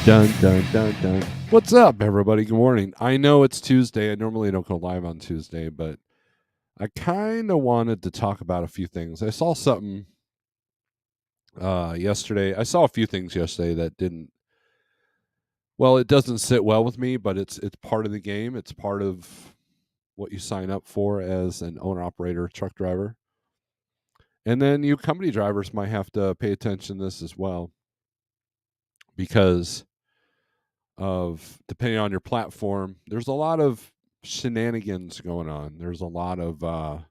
Dun, dun, dun, dun. What's up, everybody? Good morning. I know it's Tuesday. I normally don't go live on Tuesday, but I kind of wanted to talk about a few things. I saw something yesterday. I saw a few things yesterday that didn't. Well, it doesn't sit well with me, but it's part of the game. It's part of what you sign up for as an owner operator truck driver. And then you company drivers might have to pay attention to this as well because of depending on your platform, there's a lot of shenanigans going on. There's a lot of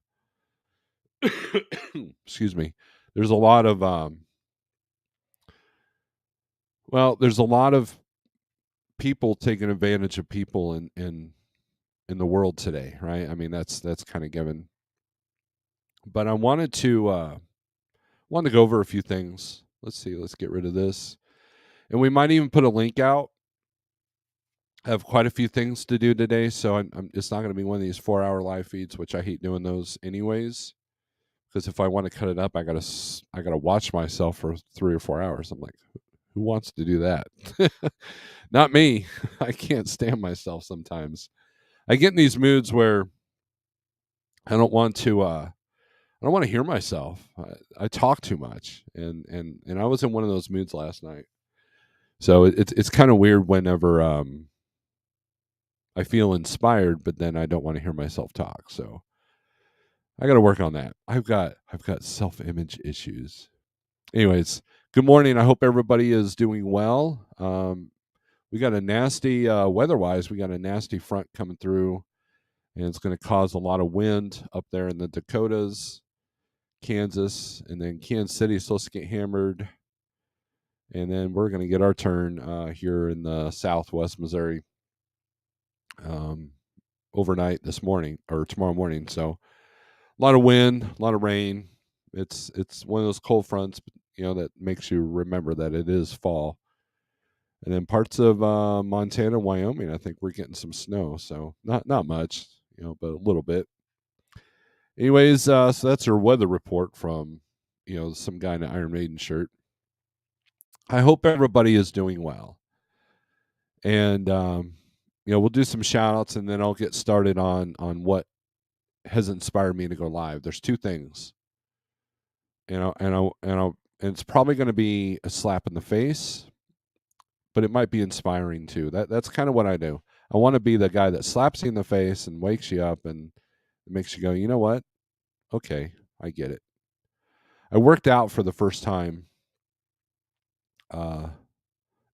excuse me. There's a lot of there's a lot of people taking advantage of people in the world today, right? I mean that's kind of given. But I wanted to go over a few things. Let's see, let's get rid of this. And we might even put a link out. I have quite a few things to do today, so it's not going to be one of these 4-hour live feeds, which I hate doing those anyways. Because if I want to cut it up, I gotta watch myself for 3 or 4 hours. I'm like, who wants to do that? Not me. I can't stand myself sometimes. I get in these moods where I don't want to. I don't want to hear myself. I talk too much, and I was in one of those moods last night. So it's kind of weird whenever I feel inspired, but then I don't want to hear myself talk. So I got to work on that. I've got self-image issues. Anyways, good morning. I hope everybody is doing well. We got a nasty weather-wise. We got a nasty front coming through, and it's going to cause a lot of wind up there in the Dakotas, Kansas, and then Kansas City is supposed to get hammered, and then we're going to get our turn here in the Southwest Missouri overnight this morning or tomorrow morning. So a lot of wind, a lot of rain. It's one of those cold fronts, that makes you remember that it is fall. And then parts of Montana and Wyoming, I think we're getting some snow. So not much, but a little bit. Anyways, so that's our weather report from, some guy in an Iron Maiden shirt. I hope everybody is doing well. And, we'll do some shout outs and then I'll get started on what has inspired me to go live. There's two things. And it's probably going to be a slap in the face, but it might be inspiring too. That's kind of what I do. I want to be the guy that slaps you in the face and wakes you up and makes you go, you know what? Okay, I get it. I worked out for the first time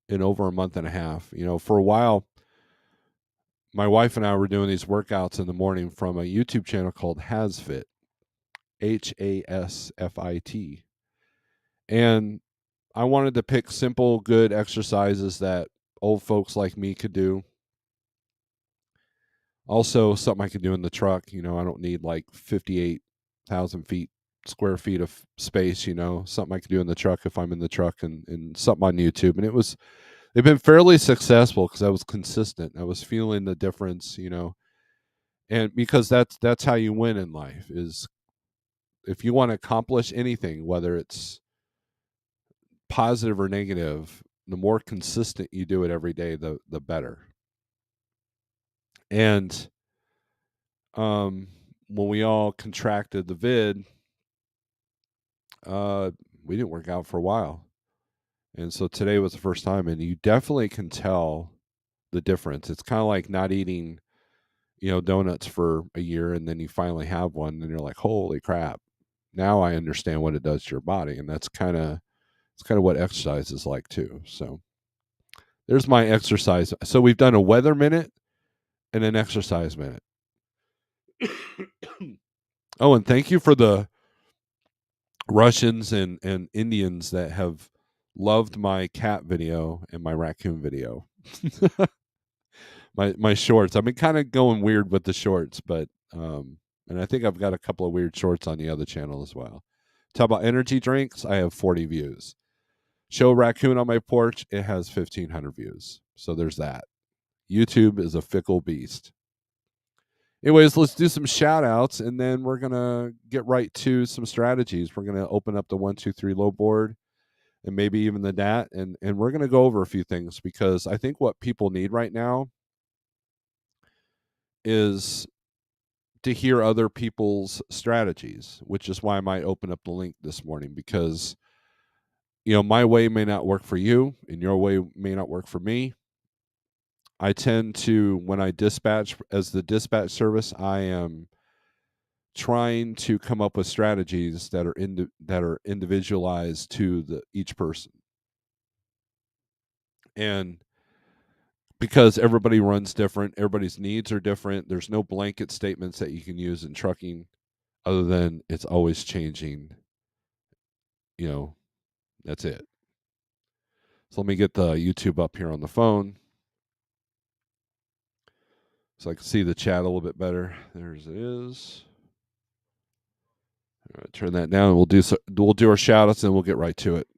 in over a month and a half. For a while, my wife and I were doing these workouts in the morning from a YouTube channel called HasFit, HASFIT. And I wanted to pick simple, good exercises that old folks like me could do. Also, something I could do in the truck. I don't need like 58,000 square feet of space. Something I could do in the truck if I'm in the truck, and something on YouTube. And they've been fairly successful because I was consistent. I was feeling the difference. And because that's how you win in life is if you want to accomplish anything, whether it's positive or negative, the more consistent you do it every day, the better. And when we all contracted the vid, we didn't work out for a while. And so today was the first time, and you definitely can tell the difference. It's kind of like not eating, donuts for a year, and then you finally have one, and you're like, holy crap. Now I understand what it does to your body. And it's kind of what exercise is like too. So there's my exercise. So we've done a weather minute and an exercise minute. Oh, and thank you for the Russians and Indians that have loved my cat video and my raccoon video. my shorts. I've been kind of going weird with the shorts, but and I think I've got a couple of weird shorts on the other channel as well. Talk about energy drinks. I have 40 views. Show raccoon on my porch. It has 1,500 views. So there's that. YouTube is a fickle beast. Anyways, let's do some shout outs and then we're going to get right to some strategies. We're going to open up the 1, 2, 3 low board. and maybe even the DAT. And we're going to go over a few things because I think what people need right now is to hear other people's strategies, which is why I might open up the link this morning because my way may not work for you and your way may not work for me. I tend to, when I dispatch as the dispatch service, I am trying to come up with strategies that are individualized to each person. And because everybody runs different, everybody's needs are different. There's no blanket statements that you can use in trucking other than it's always changing. That's it. So let me get the YouTube up here on the phone so I can see the chat a little bit better. There it is. All right, turn that down. We'll do our shout outs and we'll get right to it.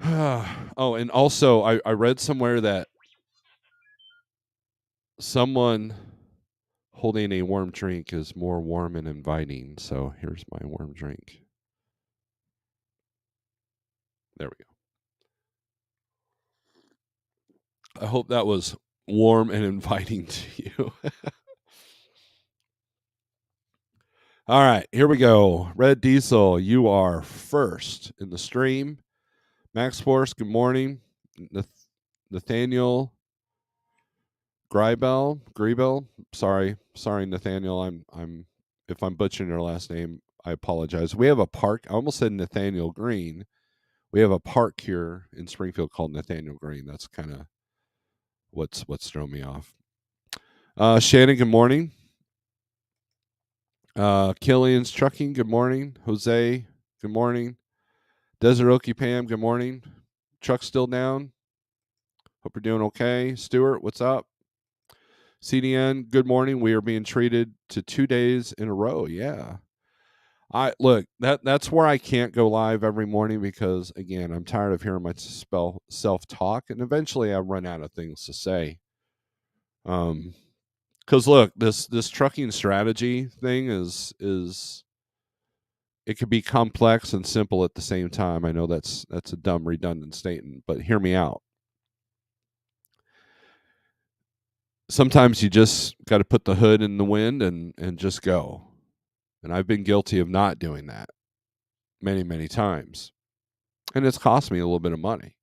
Oh, and also I read somewhere that someone holding a warm drink is more warm and inviting. So here's my warm drink. There we go. I hope that was warm and inviting to you. All right, here we go. Red Diesel, you are first in the stream. Max Force, good morning. Nathaniel Greibel. Sorry, Nathaniel. I'm if I'm butchering your last name, I apologize. We have a park. I almost said Nathaniel Green. We have a park here in Springfield called Nathaniel Green. That's kind of what's thrown me off. Shannon, good morning. Killian's Trucking, good morning. Jose, good morning. Desert Okie Pam, good morning. Truck still down. Hope you're doing okay. Stuart, what's up? CDN, good morning. We are being treated to 2 days in a row. Yeah. I look, that's where I can't go live every morning because again, I'm tired of hearing my self-talk and eventually I run out of things to say. Cuz look, this trucking strategy thing is it could be complex and simple at the same time. I know that's a dumb redundant statement, but hear me out. Sometimes you just got to put the hood in the wind and just go. And I've been guilty of not doing that many, many times. And it's cost me a little bit of money.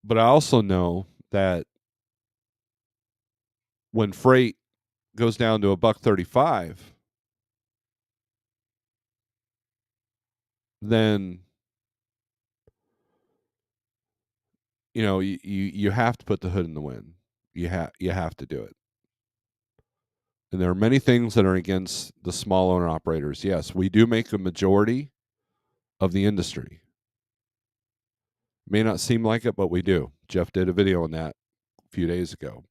But I also know that when freight goes down to $1.35, then you have to put the hood in the wind. You have to do it. And there are many things that are against the small owner operators. Yes, we do make a majority of the industry. May not seem like it, but we do. Jeff did a video on that a few days ago.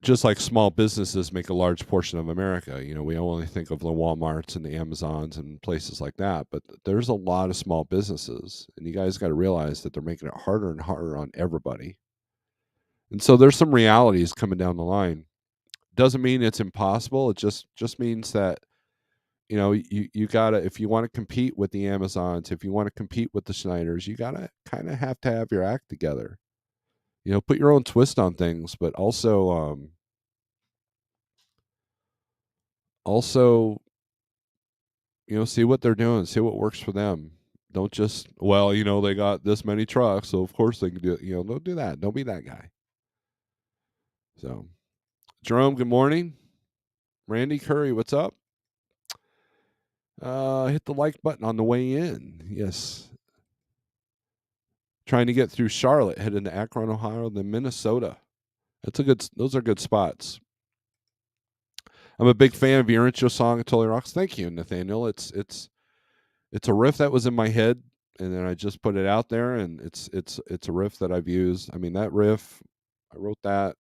Just like small businesses make a large portion of America. We only think of the Walmarts and the Amazons and places like that, but there's a lot of small businesses, and you guys got to realize that they're making it harder and harder on everybody. And so there's some realities coming down the line. Doesn't mean it's impossible. It just means that you gotta, if you want to compete with the Amazons, if you want to compete with the Schneiders, you gotta kind of have to have your act together. Put your own twist on things, but also see what they're doing, see what works for them. Don't just, they got this many trucks, so of course they can do it. Don't do that. Don't be that guy. So, Jerome, good morning. Randy Curry, what's up? Hit the like button on the way in. Yes. Trying to get through Charlotte, heading to Akron, Ohio, then Minnesota. Those are good spots. I'm a big fan of your intro song, It Totally Rocks. Thank you, Nathaniel. It's a riff that was in my head, and then I just put it out there, and it's a riff that I've used. I mean, that riff, I wrote that,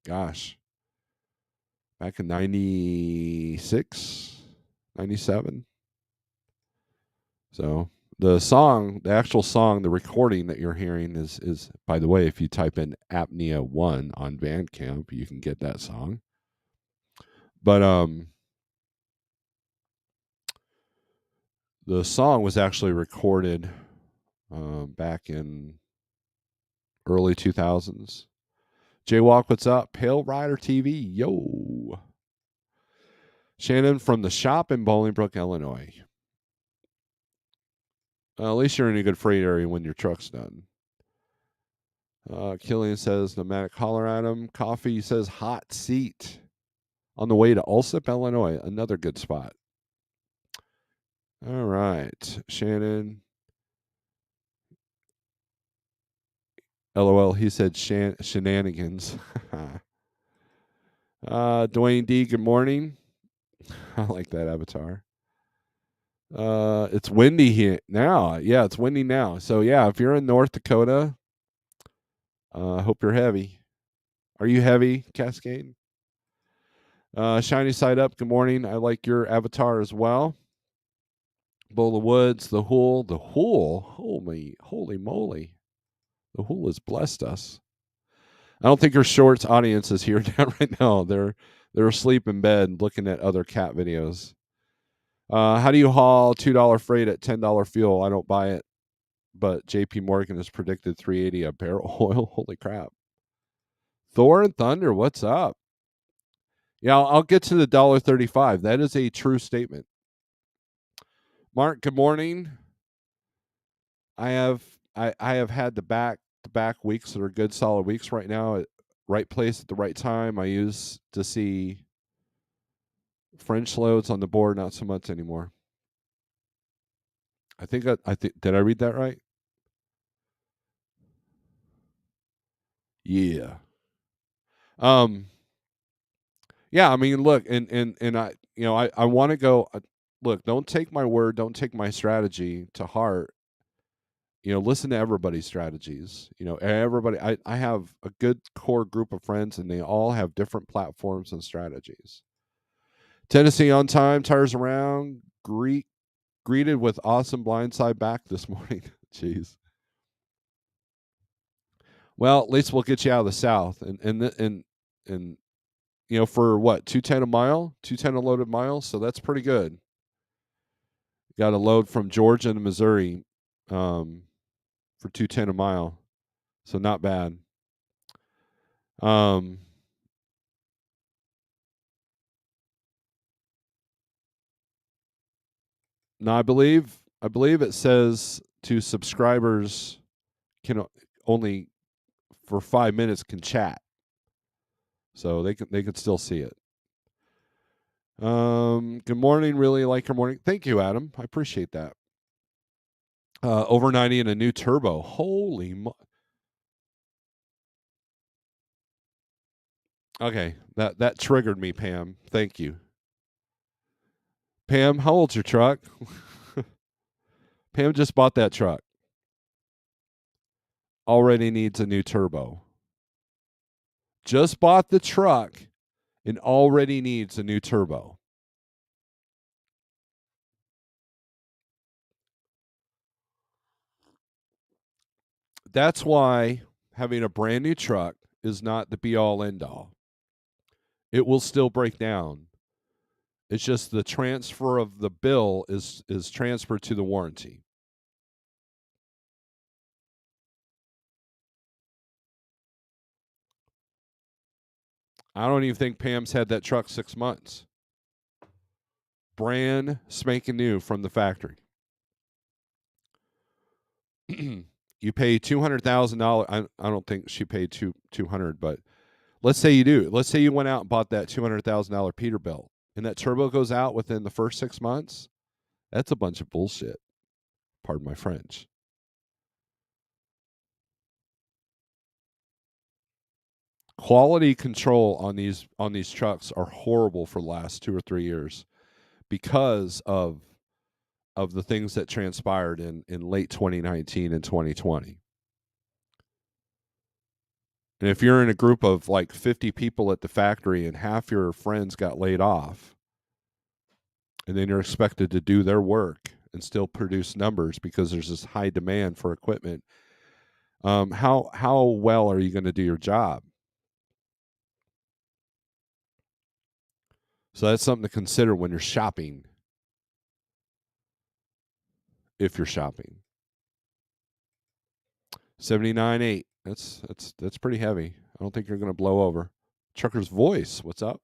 gosh, back in 96, 97. So The actual song, the recording that you're hearing is by the way, if you type in Apnea 1 on Bandcamp, you can get that song. But the song was actually recorded back in early 2000s. Jaywalk, what's up? Pale Rider TV, yo. Shannon from the shop in Bolingbrook, Illinois. At least you're in a good freight area when your truck's done. Killian says, Nomadic holler at him. Coffee says, hot seat. On the way to Ulsip, Illinois. Another good spot. All right. Shannon. LOL, he said shenanigans. Dwayne D, good morning. I like that avatar. It's windy here now. Yeah, it's windy now. So yeah, if you're in North Dakota, I hope you're heavy. Are you heavy, Cascade? Shiny side up. Good morning. I like your avatar as well. Bowl of Woods, the Hool. Holy moly. The Hool has blessed us. I don't think your shorts audience is here right now. They're asleep in bed looking at other cat videos. How do you haul $2 freight at $10 fuel? I don't buy it, but JP Morgan has predicted $3.80 a barrel oil. Holy crap. Thor and Thunder, what's up? Yeah, I'll get to the $1.35. That is a true statement. Mark, good morning. I have had the back weeks that are good solid weeks right now at right place at the right time. I used to see French loads on the board, not so much anymore. I think did I read that right? Yeah. Yeah, I mean, look, and I, I want to go. Look, don't take my word, don't take my strategy to heart. Listen to everybody's strategies. Everybody. I have a good core group of friends, and they all have different platforms and strategies. Tennessee on time, tires around. Greeted with awesome blindside back this morning. Jeez. Well, at least we'll get you out of the South, and for what, 210 a mile, 210 a loaded mile, so that's pretty good. Got a load from Georgia to Missouri, for 210 a mile, so not bad. No, I believe it says to subscribers can only for 5 minutes can chat, so they can still see it. Good morning. Really like your morning. Thank you, Adam. I appreciate that. Over 90 and a new turbo. Holy Okay, that triggered me, Pam. Thank you. Pam, how old's your truck? Pam just bought that truck. Already needs a new turbo. Just bought the truck and already needs a new turbo. That's why having a brand new truck is not the be all end all. It will still break down. It's just the transfer of the bill is transferred to the warranty. I don't even think Pam's had that truck 6 months. Brand spanking new from the factory. You pay $200,000. I don't think she paid 200, but let's say you do. Let's say you went out and bought that $200,000 Peterbilt, and that turbo goes out within the first 6 months. That's a bunch of bullshit. Pardon my French. Quality control on these trucks are horrible for the last 2 or 3 years because of the things that transpired in late 2019 and 2020. And if you're in a group of like 50 people at the factory and half your friends got laid off, and then you're expected to do their work and still produce numbers because there's this high demand for equipment, how well are you going to do your job? So that's something to consider when you're shopping, if you're shopping. 79.8. That's pretty heavy. I don't think you're going to blow over. Trucker's Voice, what's up?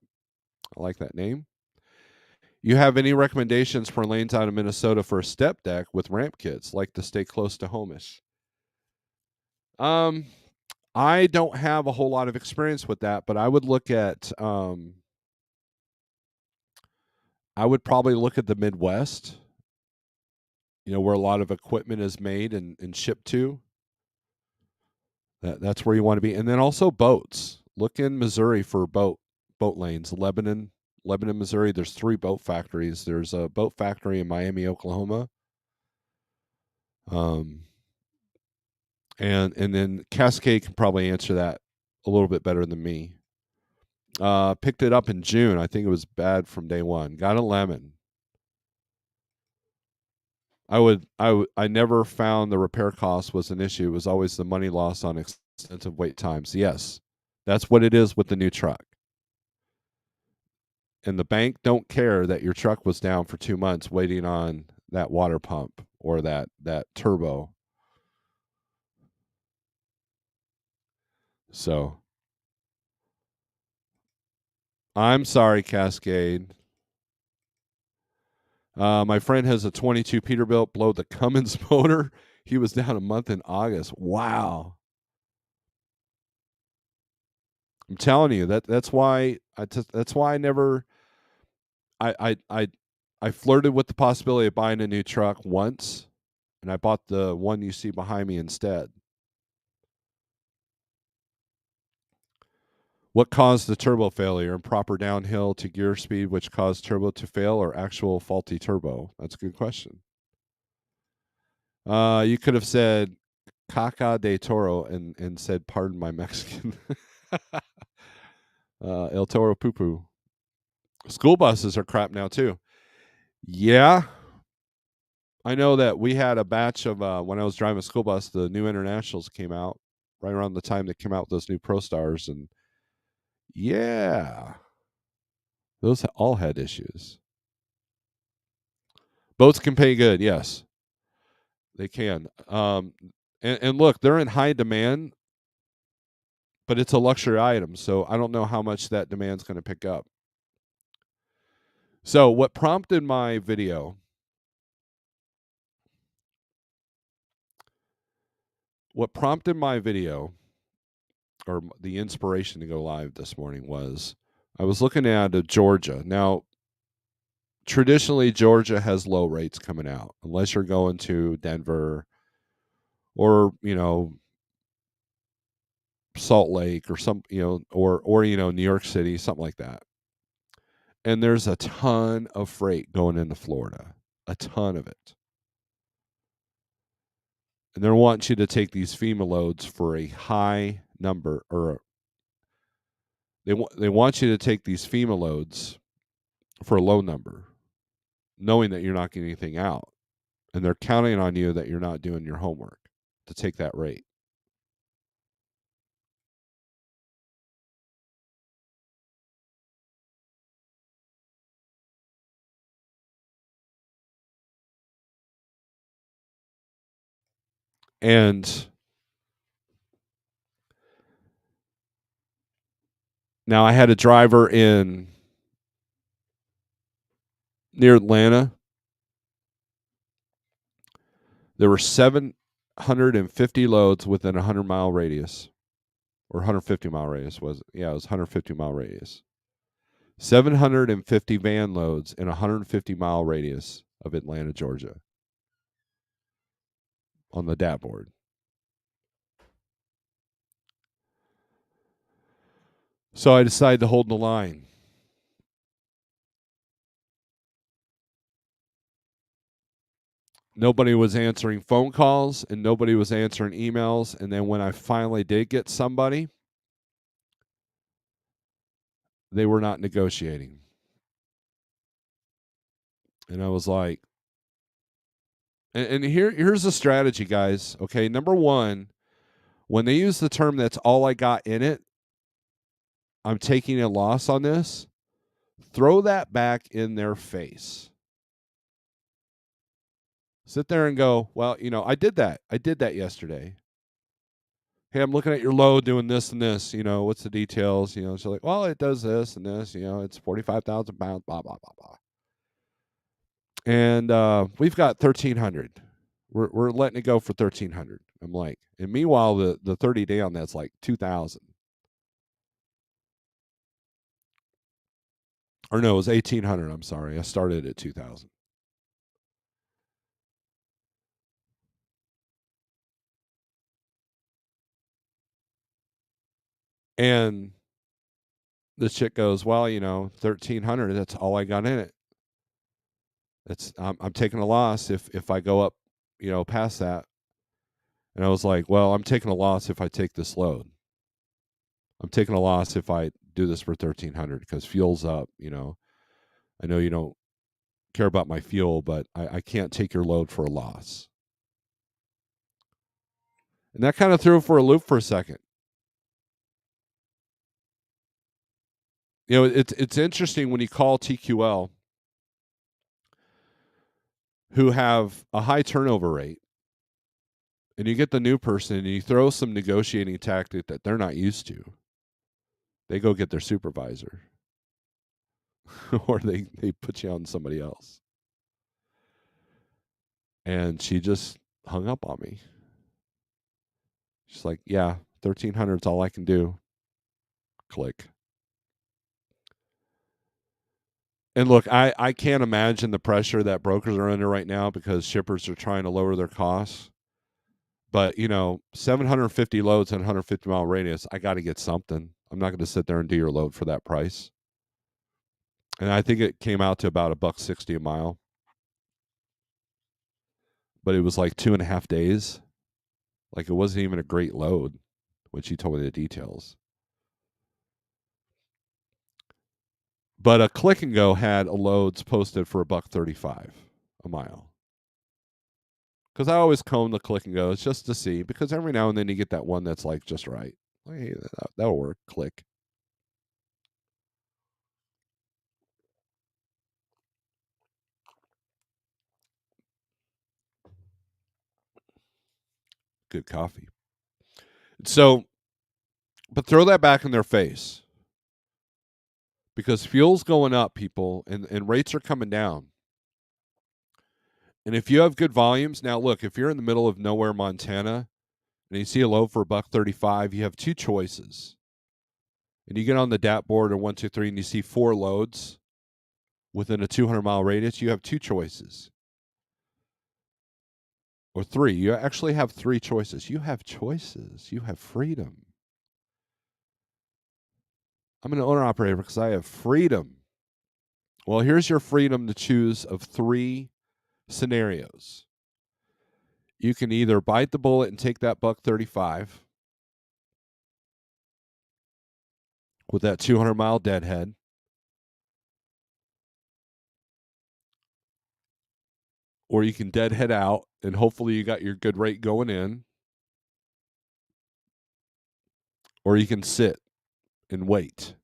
I like that name. You have any recommendations for lanes out of Minnesota for a step deck with ramp kits, like to stay close to homish? Um, I don't have a whole lot of experience with that, but I would look at I would probably look at the Midwest, where a lot of equipment is made and shipped to. That's where you want to be. And then also boats. Look in Missouri for boat lanes. Lebanon, Missouri, there's 3 boat factories. There's a boat factory in Miami, Oklahoma. Um and then Cascade can probably answer that a little bit better than me. Picked it up in June. I think it was bad from day one. Got a lemon. I never found the repair cost was an issue. It was always the money loss on extensive wait times. Yes, that's what it is with the new truck. And the bank don't care that your truck was down for 2 months waiting on that water pump or that turbo. So I'm sorry, Cascade. My friend has a 22 Peterbilt blow the Cummins motor. He was down a month in August. Wow. I'm telling you that's why I never I I I I flirted with the possibility of buying a new truck once, and I bought the one you see behind me instead. What caused the turbo failure? Improper downhill to gear speed, which caused turbo to fail, or actual faulty turbo? That's a good question. You could have said "caca de toro" and said, "Pardon my Mexican." El Toro Poo Poo. School buses are crap now too. Yeah, I know that we had a batch of when I was driving a school bus. The new Internationals came out right around the time they came out with those new Pro Stars, and yeah, those all had issues. Boats can pay good, yes, they can. And look, they're in high demand, but it's a luxury item, so I don't know how much that demand's going to pick up. So, what prompted my video? What prompted my video, or the inspiration to go live this morning, was I was looking at Georgia. Now, traditionally, Georgia has low rates coming out, unless you're going to Denver or Salt Lake or some or New York City, something like that. And there's a ton of freight going into Florida, a ton of it. And they're wanting you to take these FEMA loads for a high number, or they want you to take these FEMA loads for a low number, knowing that you're not getting anything out, and they're counting on you that you're not doing your homework to take that rate. And now I had a driver in near Atlanta. There were 750 loads within a 100-mile radius, or 150-mile radius was it? Yeah, it was 150-mile radius. 750 van loads in a 150-mile radius of Atlanta, Georgia, on the DAT board. So I decided to hold the line. Nobody was answering phone calls and nobody was answering emails. And then when I finally did get somebody, they were not negotiating. And I was like, And here's the strategy, guys. Okay, number one, when they use the term "that's all I got in it," I'm taking a loss on this. Throw that back in their face. Sit there and go, well, I did that. I did that yesterday. Hey, I'm looking at your load doing this and this. What's the details? So like, well, it does this and this. It's 45,000 pounds. Blah blah blah blah. And we've got 1,300. We're letting it go for 1,300. I'm like, and meanwhile, the 30-day on that's like 2,000. Or no, it was 1,800. I'm sorry, I started at 2,000. And the chick goes, well, 1,300. That's all I got in it. I'm taking a loss if I go up, past that. And I was like, well, I'm taking a loss if I take this load. I'm taking a loss if I do this for 1,300 because fuel's up. I know you don't care about my fuel, but I can't take your load for a loss. And that kind of threw for a loop for a second. It's interesting when you call TQL, who have a high turnover rate, and you get the new person and you throw some negotiating tactic that they're not used to. They go get their supervisor. Or they put you on somebody else. And she just hung up on me. She's like, yeah, 1,300 is all I can do. Click. And look, I can't imagine the pressure that brokers are under right now because shippers are trying to lower their costs. But 750 loads and 150-mile radius, I got to get something. I'm not going to sit there and do your load for that price. And I think it came out to about $1.60 a mile. But it was like 2.5 days. Like it wasn't even a great load when she told me the details. But a Click and Go had a loads posted for $1.35 a mile. Because I always comb the Click and Goes just to see, because every now and then you get that one that's like just right. Hey, that'll work. Click. Good coffee. So, but throw that back in their face. Because fuel's going up, people, and rates are coming down. And if you have good volumes, now look, if you're in the middle of nowhere, Montana, and you see a load for $1.35, you have two choices. And you get on the DAT board or 123 and you see 4 loads within a 200-mile radius, you have two choices. Or 3. You actually have 3 choices. You have choices. You have freedom. I'm an owner operator because I have freedom. Well, here's your freedom to choose of 3 scenarios. You can either bite the bullet and take that $1.35 with that 200-mile deadhead, or you can deadhead out and hopefully you got your good rate going in, or you can sit and wait.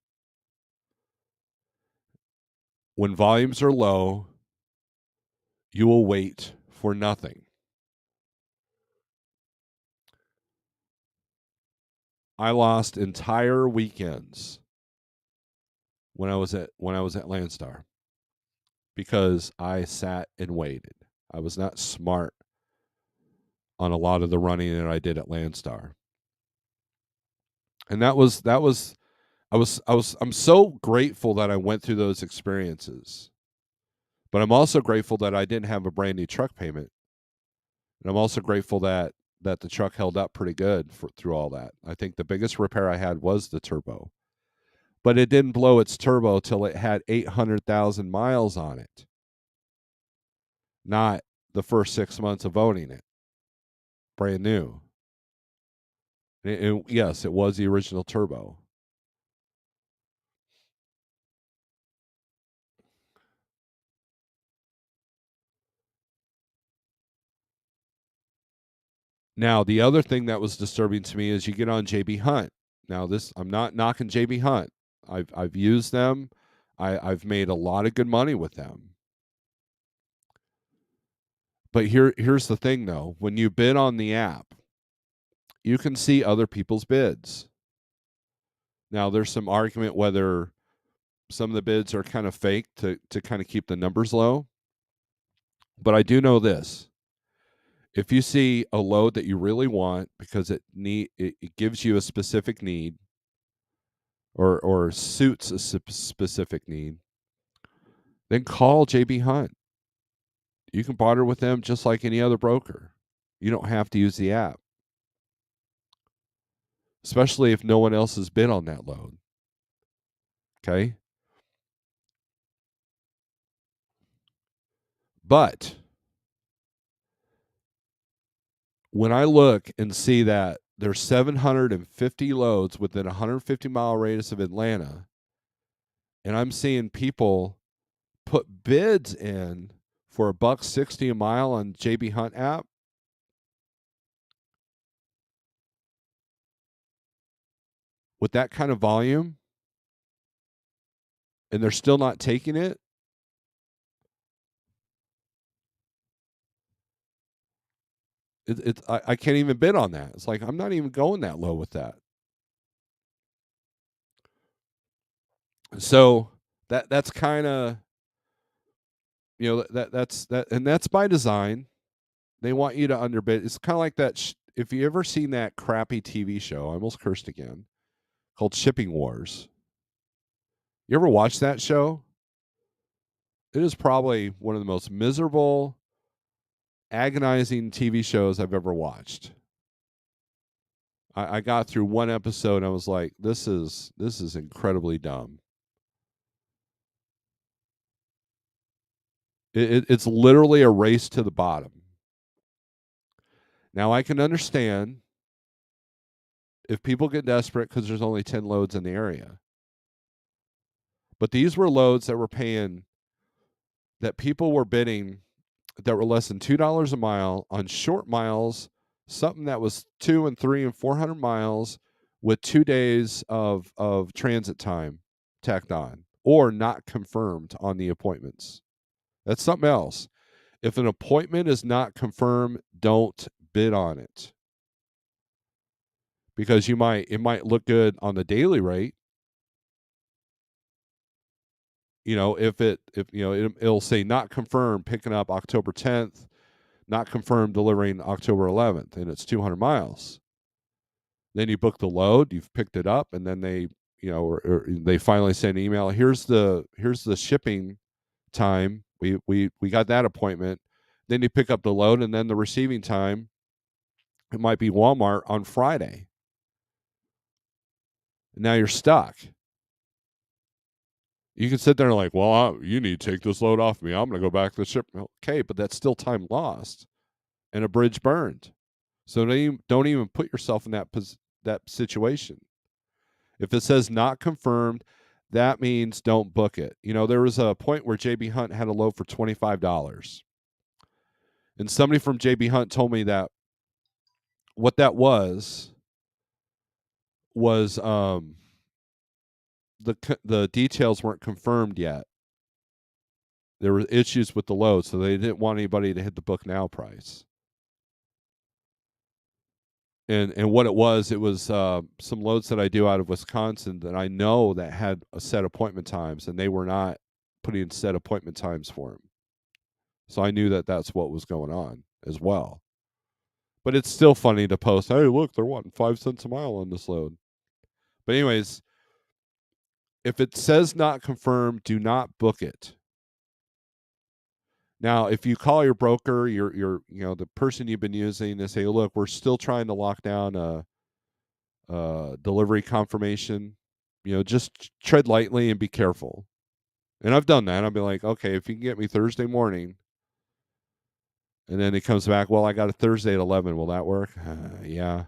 When volumes are low, you will wait for nothing. I lost entire weekends when I was at Landstar because I sat and waited. I was not smart on a lot of the running that I did at Landstar. And I'm so grateful that I went through those experiences. But I'm also grateful that I didn't have a brand new truck payment. And I'm also grateful that the truck held up pretty good through all that. I think the biggest repair I had was the turbo. But it didn't blow its turbo till it had 800,000 miles on it. Not the first 6 months of owning it. Brand new. And yes, it was the original turbo. Now, the other thing that was disturbing to me is you get on JB Hunt. Now, this I'm not knocking JB Hunt. I've used them. I've made a lot of good money with them. But here's the thing though. When you bid on the app, you can see other people's bids. Now, there's some argument whether some of the bids are kind of fake to kind of keep the numbers low. But I do know this. If you see a load that you really want because it gives you a specific need or suits a specific need, then call JB Hunt. You can barter with them just like any other broker. You don't have to use the app, especially if no one else has bid on that load. Okay? But when I look and see that there's 750 loads within a 150-mile radius of Atlanta, and I'm seeing people put bids in for $1.60 a mile on JB Hunt app, with that kind of volume, and they're still not taking it, I can't even bid on that. It's like I'm not even going that low with that. So that's kind of, and that's by design. They want you to underbid. It's kind of like that. If you ever seen that crappy TV show, I almost cursed again, called Shipping Wars. You ever watch that show? It is probably one of the most miserable, agonizing TV shows I've ever watched. I got through one episode and I was like, this is incredibly dumb. It's literally a race to the bottom. Now I can understand if people get desperate because there's only 10 loads in the area. But these were loads that were paying, that people were bidding, that were less than $2 a mile on short miles, something that was 2 and 3 and 400 miles with 2 days of transit time tacked on or not confirmed on the appointments. That's something else. If an appointment is not confirmed, don't bid on it. Because it might look good on the daily rate. It'll say not confirmed picking up October 10th, not confirmed delivering October 11th, and it's 200 miles. Then you book the load, you've picked it up, and then or they finally send an email. Here's the shipping time. We got that appointment. Then you pick up the load, and then the receiving time, it might be Walmart on Friday. And now you're stuck. You can sit there and like, well, you need to take this load off me. I'm going to go back to the ship. Okay, but that's still time lost and a bridge burned. So don't even put yourself in that situation. If it says not confirmed, that means don't book it. There was a point where JB Hunt had a load for $25. And somebody from JB Hunt told me that what that was the details weren't confirmed yet. There were issues with the load, so they didn't want anybody to hit the book now price. And what it was some loads that I do out of Wisconsin that I know that had a set appointment times, and they were not putting set appointment times for them. So I knew that that's what was going on as well. But it's still funny to post, hey, look, they're wanting 5 cents a mile on this load. But anyways, if it says not confirmed, do not book it. Now, if you call your broker, your the person you've been using, and say, look, we're still trying to lock down a delivery confirmation, just tread lightly and be careful. And I've done that. I'll be like, okay, if you can get me Thursday morning, and then it comes back, well, I got a Thursday at 11. Will that work? Yeah.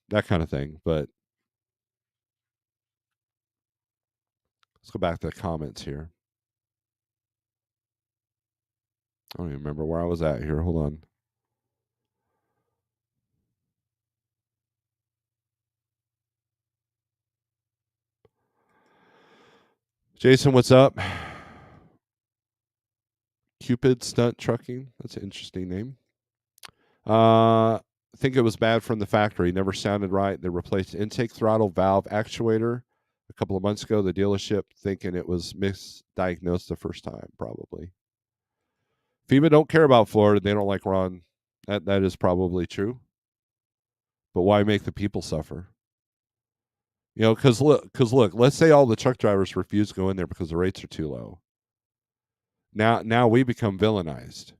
That kind of thing. But let's go back to the comments here. I don't even remember where I was at here. Hold on. Jason, what's up? Cupid Stunt Trucking. That's an interesting name. I think it was bad from the factory. Never sounded right. They replaced intake throttle valve actuator a couple of months ago. The dealership thinking it was misdiagnosed the first time, probably. FEMA don't care about Florida. They don't like Ron. That is probably true. But why make the people suffer? You know, because look. Let's say all the truck drivers refuse to go in there because the rates are too low. Now we become villainized.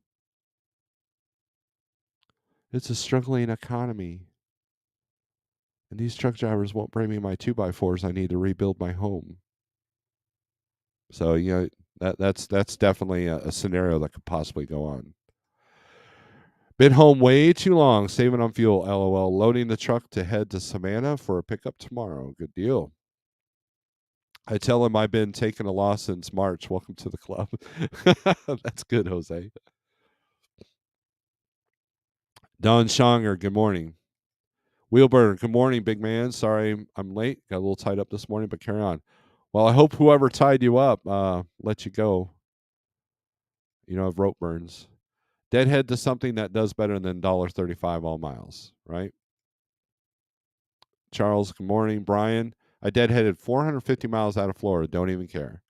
It's a struggling economy, and these truck drivers won't bring me my 2x4s. I need to rebuild my home. So that's definitely a scenario that could possibly go on. Been home way too long, saving on fuel. LOL. Loading the truck to head to Savannah for a pickup tomorrow. Good deal. I tell him I've been taking a loss since March. Welcome to the club. That's good, Jose. Don Schonger, good morning. Wheelburner, good morning, big man. Sorry I'm late. Got a little tied up this morning, but carry on. Well, I hope whoever tied you up let you go. You know, of rope burns. Deadhead to something that does better than $1.35 all miles, right? Charles, good morning. Brian, I deadheaded 450 miles out of Florida. Don't even care.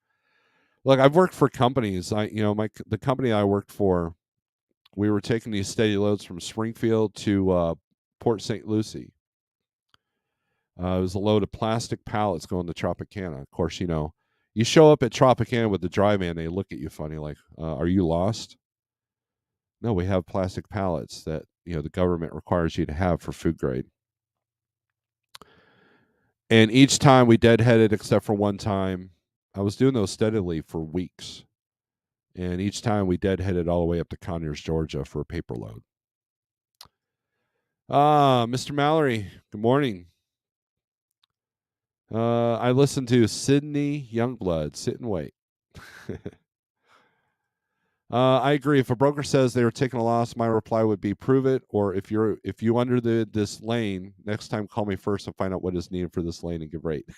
Look, I've worked for companies. The company I worked for, we were taking these steady loads from Springfield to Port St. Lucie. It was a load of plastic pallets going to Tropicana. Of course, you show up at Tropicana with the dry van, they look at you funny, like, "Are you lost?" No, we have plastic pallets that the government requires you to have for food grade. And each time we deadheaded, except for one time, I was doing those steadily for weeks. And each time we deadheaded all the way up to Conyers, Georgia for a paper load. Mr. Mallory, good morning. I listened to Sydney Youngblood. Sit and wait. I agree. If a broker says they were taking a loss, my reply would be prove it. Or if you under this lane, next time call me first and find out what is needed for this lane and give rate.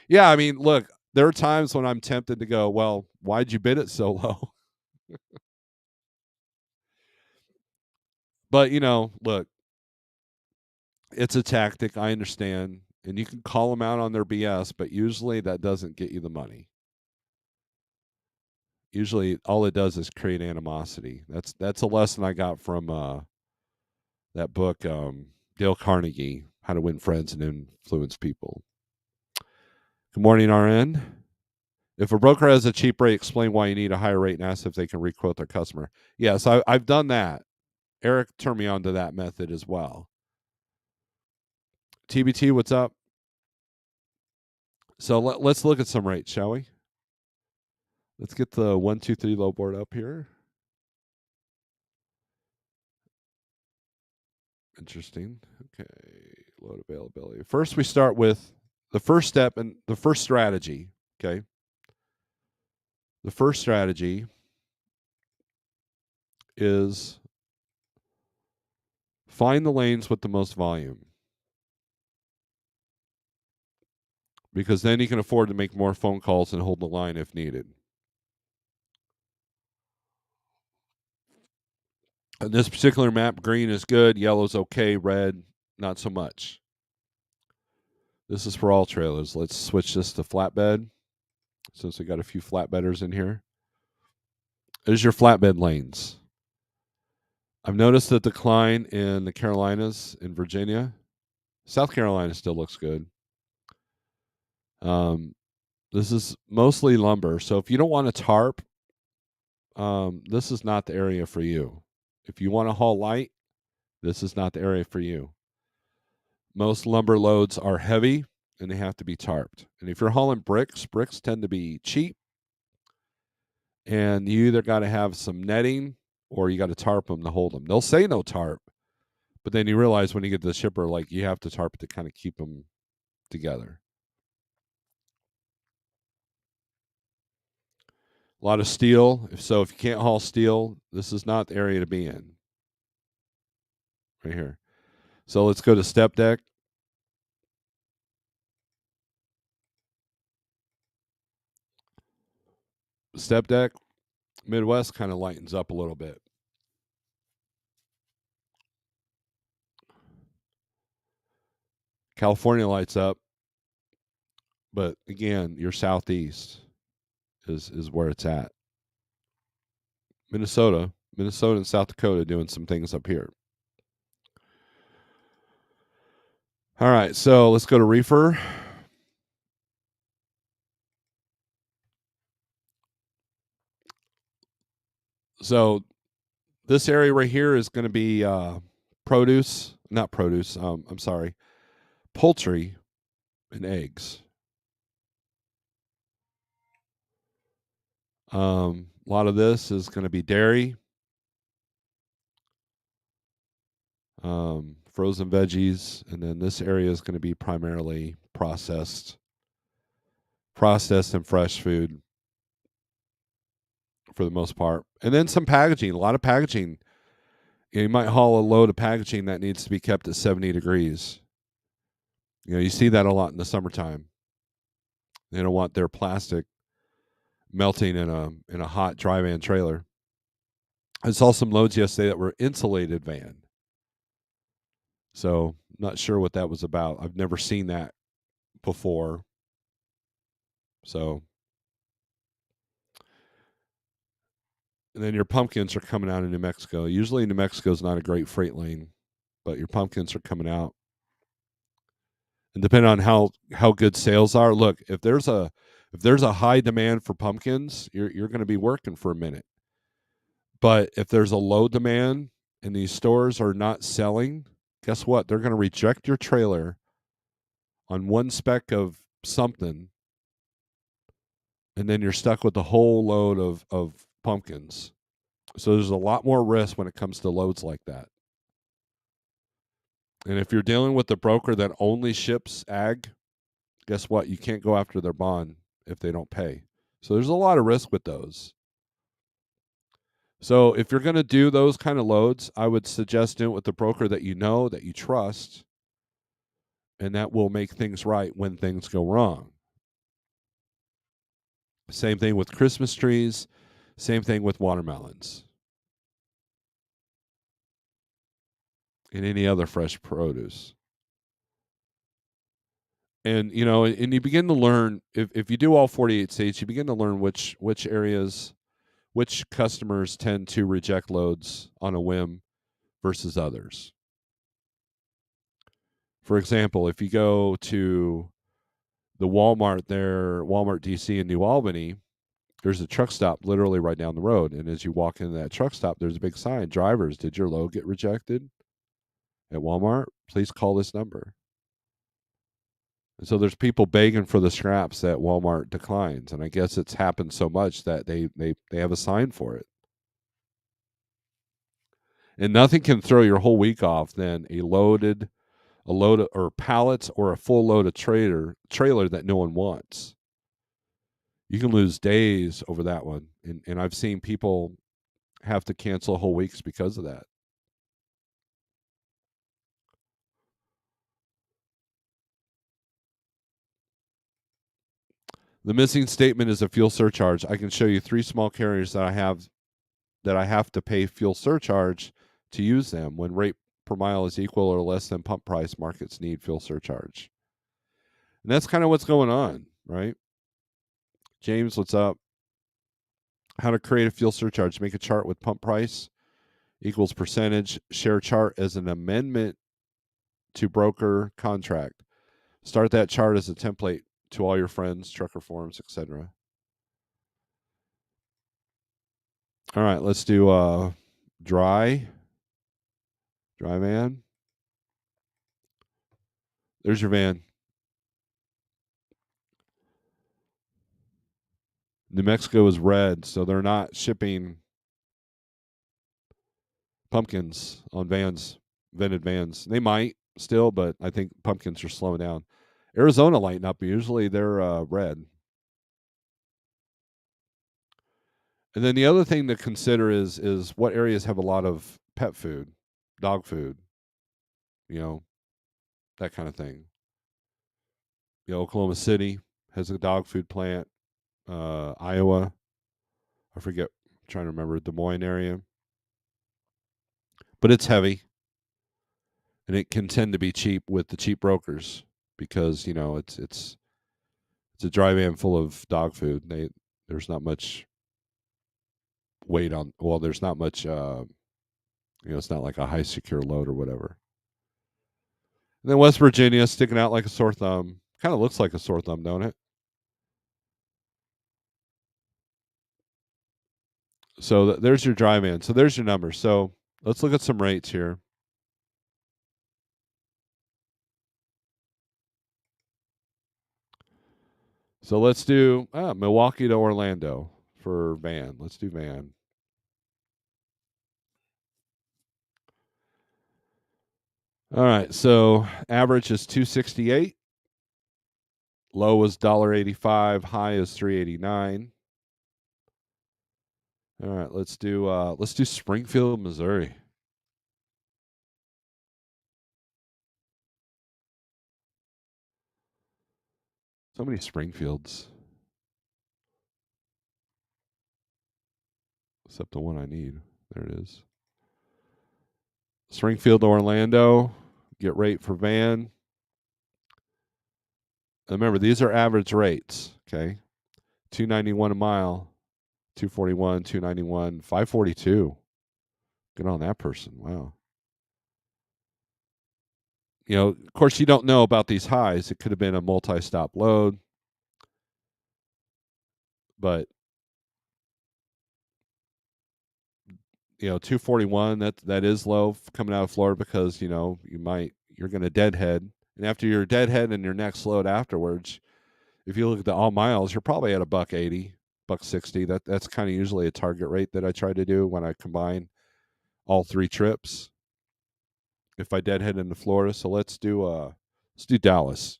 Yeah, I mean, look, there are times when I'm tempted to go, well, why'd you bid it so low? But look, it's a tactic. I understand, and you can call them out on their BS, but usually that doesn't get you the money. Usually, all it does is create animosity. That's a lesson I got from that book, Dale Carnegie, How to Win Friends and Influence People. Good morning, RN. If a broker has a cheap rate, explain why you need a higher rate and ask if they can requote their customer. Yes, I've done that. Eric turned me on to that method as well. TBT, what's up? So let's look at some rates, shall we? Let's get the 1, 2, 3 low board up here. Interesting. Okay, load availability. First, we start with the first step and the first strategy. Okay. The first strategy is find the lanes with the most volume, because then you can afford to make more phone calls and hold the line if needed. On this particular map, green is good, yellow's okay, red, not so much. This is for all trailers. Let's switch this to flatbed, since we got a few flatbedders in here. There's your flatbed lanes. I've noticed a decline in the Carolinas, in Virginia. South Carolina still looks good. This is mostly lumber. So if you don't want a tarp, this is not the area for you. If you want to haul light, this is not the area for you. Most lumber loads are heavy and they have to be tarped. And if you're hauling bricks tend to be cheap. And you either got to have some netting or you got to tarp them to hold them. They'll say no tarp, but then you realize when you get to the shipper, like, you have to tarp it to kind of keep them together. A lot of steel. If you can't haul steel, this is not the area to be in. Right here. So let's go to step deck. Step deck, Midwest kind of lightens up a little bit. California lights up, but again, your southeast is where it's at. Minnesota and South Dakota doing some things up here. All right, so let's go to reefer. So this area right here is going to be produce, not produce. I'm sorry, poultry and eggs. A lot of this is going to be dairy, frozen veggies, and then this area is going to be primarily processed and fresh food for the most part, and then some packaging. A lot of packaging. You might haul a load of packaging that needs to be kept at 70 degrees. You see that a lot in the summertime. They don't want their plastic melting in a hot dry van trailer. I saw some loads yesterday that were insulated van. So not sure what that was about. I've never seen that before. So, and then your pumpkins are coming out of New Mexico. Usually New Mexico is not a great freight lane, but your pumpkins are coming out. And depending on how good sales are, look, if there's a high demand for pumpkins, you're going to be working for a minute. But if there's a low demand and these stores are not selling, guess what? They're going to reject your trailer on one speck of something, and then you're stuck with the whole load of pumpkins. So there's a lot more risk when it comes to loads like that. And if you're dealing with a broker that only ships ag, guess what? You can't go after their bond if they don't pay. So there's a lot of risk with those. So if you're going to do those kind of loads, I would suggest doing it with the broker that you know, that you trust, and that will make things right when things go wrong. Same thing with Christmas trees, same thing with watermelons and any other fresh produce. And and you begin to learn, if you do all 48 states, you begin to learn which areas, which customers tend to reject loads on a whim versus others. For example, if you go to the Walmart there, Walmart DC in New Albany, there's a truck stop literally right down the road. And as you walk into that truck stop, there's a big sign: drivers, did your load get rejected at Walmart? Please call this number. And so there's people begging for the scraps that Walmart declines. And I guess it's happened so much that they have a sign for it. And nothing can throw your whole week off than a load or pallets or a full load of trailer that no one wants. You can lose days over that one. And I've seen people have to cancel whole weeks because of that. The missing statement is a fuel surcharge. I can show you 3 small carriers that I have to pay fuel surcharge to use them. When rate per mile is equal or less than pump price, markets need fuel surcharge. And that's kind of what's going on, right? James, what's up? How to create a fuel surcharge. Make a chart with pump price equals percentage. Share chart as an amendment to broker contract. Start that chart as a template to all your friends, trucker forums, etc. All right, let's do dry van. There's your van. New Mexico is red, so they're not shipping pumpkins on vented vans. They might still, but I think pumpkins are slowing down. Arizona lighting up. Usually they're red. And then the other thing to consider is what areas have a lot of pet food, dog food, that kind of thing. Oklahoma City has a dog food plant. Iowa, I forget. I'm trying to remember Des Moines area, but it's heavy, and it can tend to be cheap with the cheap brokers because it's a dry van full of dog food. There's not much weight on. Well, there's not much. It's not like a high secure load or whatever. And then West Virginia sticking out like a sore thumb. Kind of looks like a sore thumb, don't it? So there's your dry van. So there's your number. So let's look at some rates here. So let's do Milwaukee to Orlando for van. Let's do van. All right. So average is 268. Low is $1.85. High is 389. All right. Let's do Springfield, Missouri. So many Springfields, except the one I need. There it is. Springfield to Orlando. Get rate for van. Remember, these are average rates. Okay, 291 a mile, 241, 291, 542. Good on that person. Wow. Of course, you don't know about these highs. It could have been a multi-stop load, but 241 that is low coming out of Florida because you're going to deadhead, and after your deadhead and your next load afterwards, if you look at the all miles, you're probably at a $1.80, $1.60. That's kind of usually a target rate that I try to do when I combine all three trips. If I deadhead into Florida, so let's do Dallas.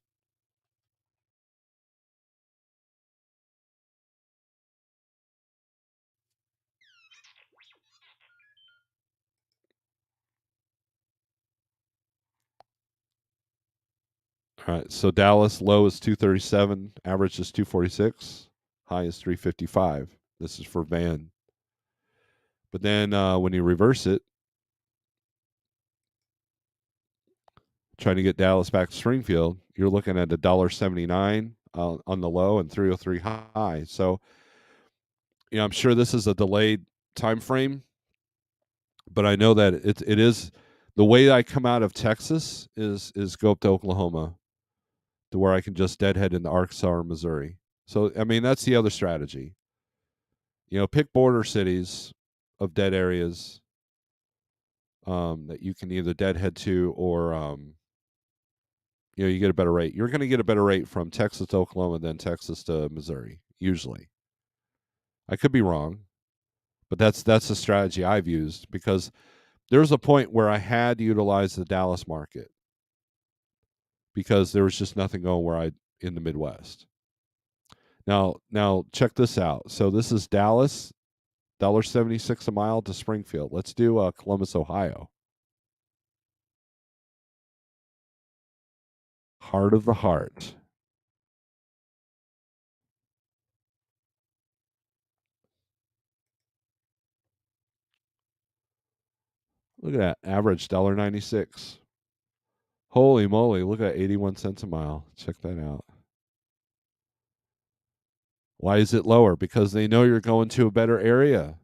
All right, so Dallas low is 237, average is 246, high is 355. This is for van. But then when you reverse it, trying to get Dallas back to Springfield, you're looking at $1.79 on the low and 303 high. So, I'm sure this is a delayed time frame, but I know that it is the way I come out of Texas is go up to Oklahoma to where I can just deadhead into Arkansas or Missouri. So I mean that's the other strategy. Pick border cities of dead areas that you can either deadhead to or you get a better rate. You're going to get a better rate from Texas to Oklahoma than Texas to Missouri usually. I could be wrong, but that's the strategy I've used because there was a point where I had to utilize the Dallas market because there was just nothing going in the Midwest. Now check this out. So this is Dallas, $1.76 a mile to Springfield. Let's do Columbus, Ohio. Heart of the heart. Look at that. Average $1.96. Holy moly, look at 81 cents a mile. Check that out. Why is it lower? Because they know you're going to a better area.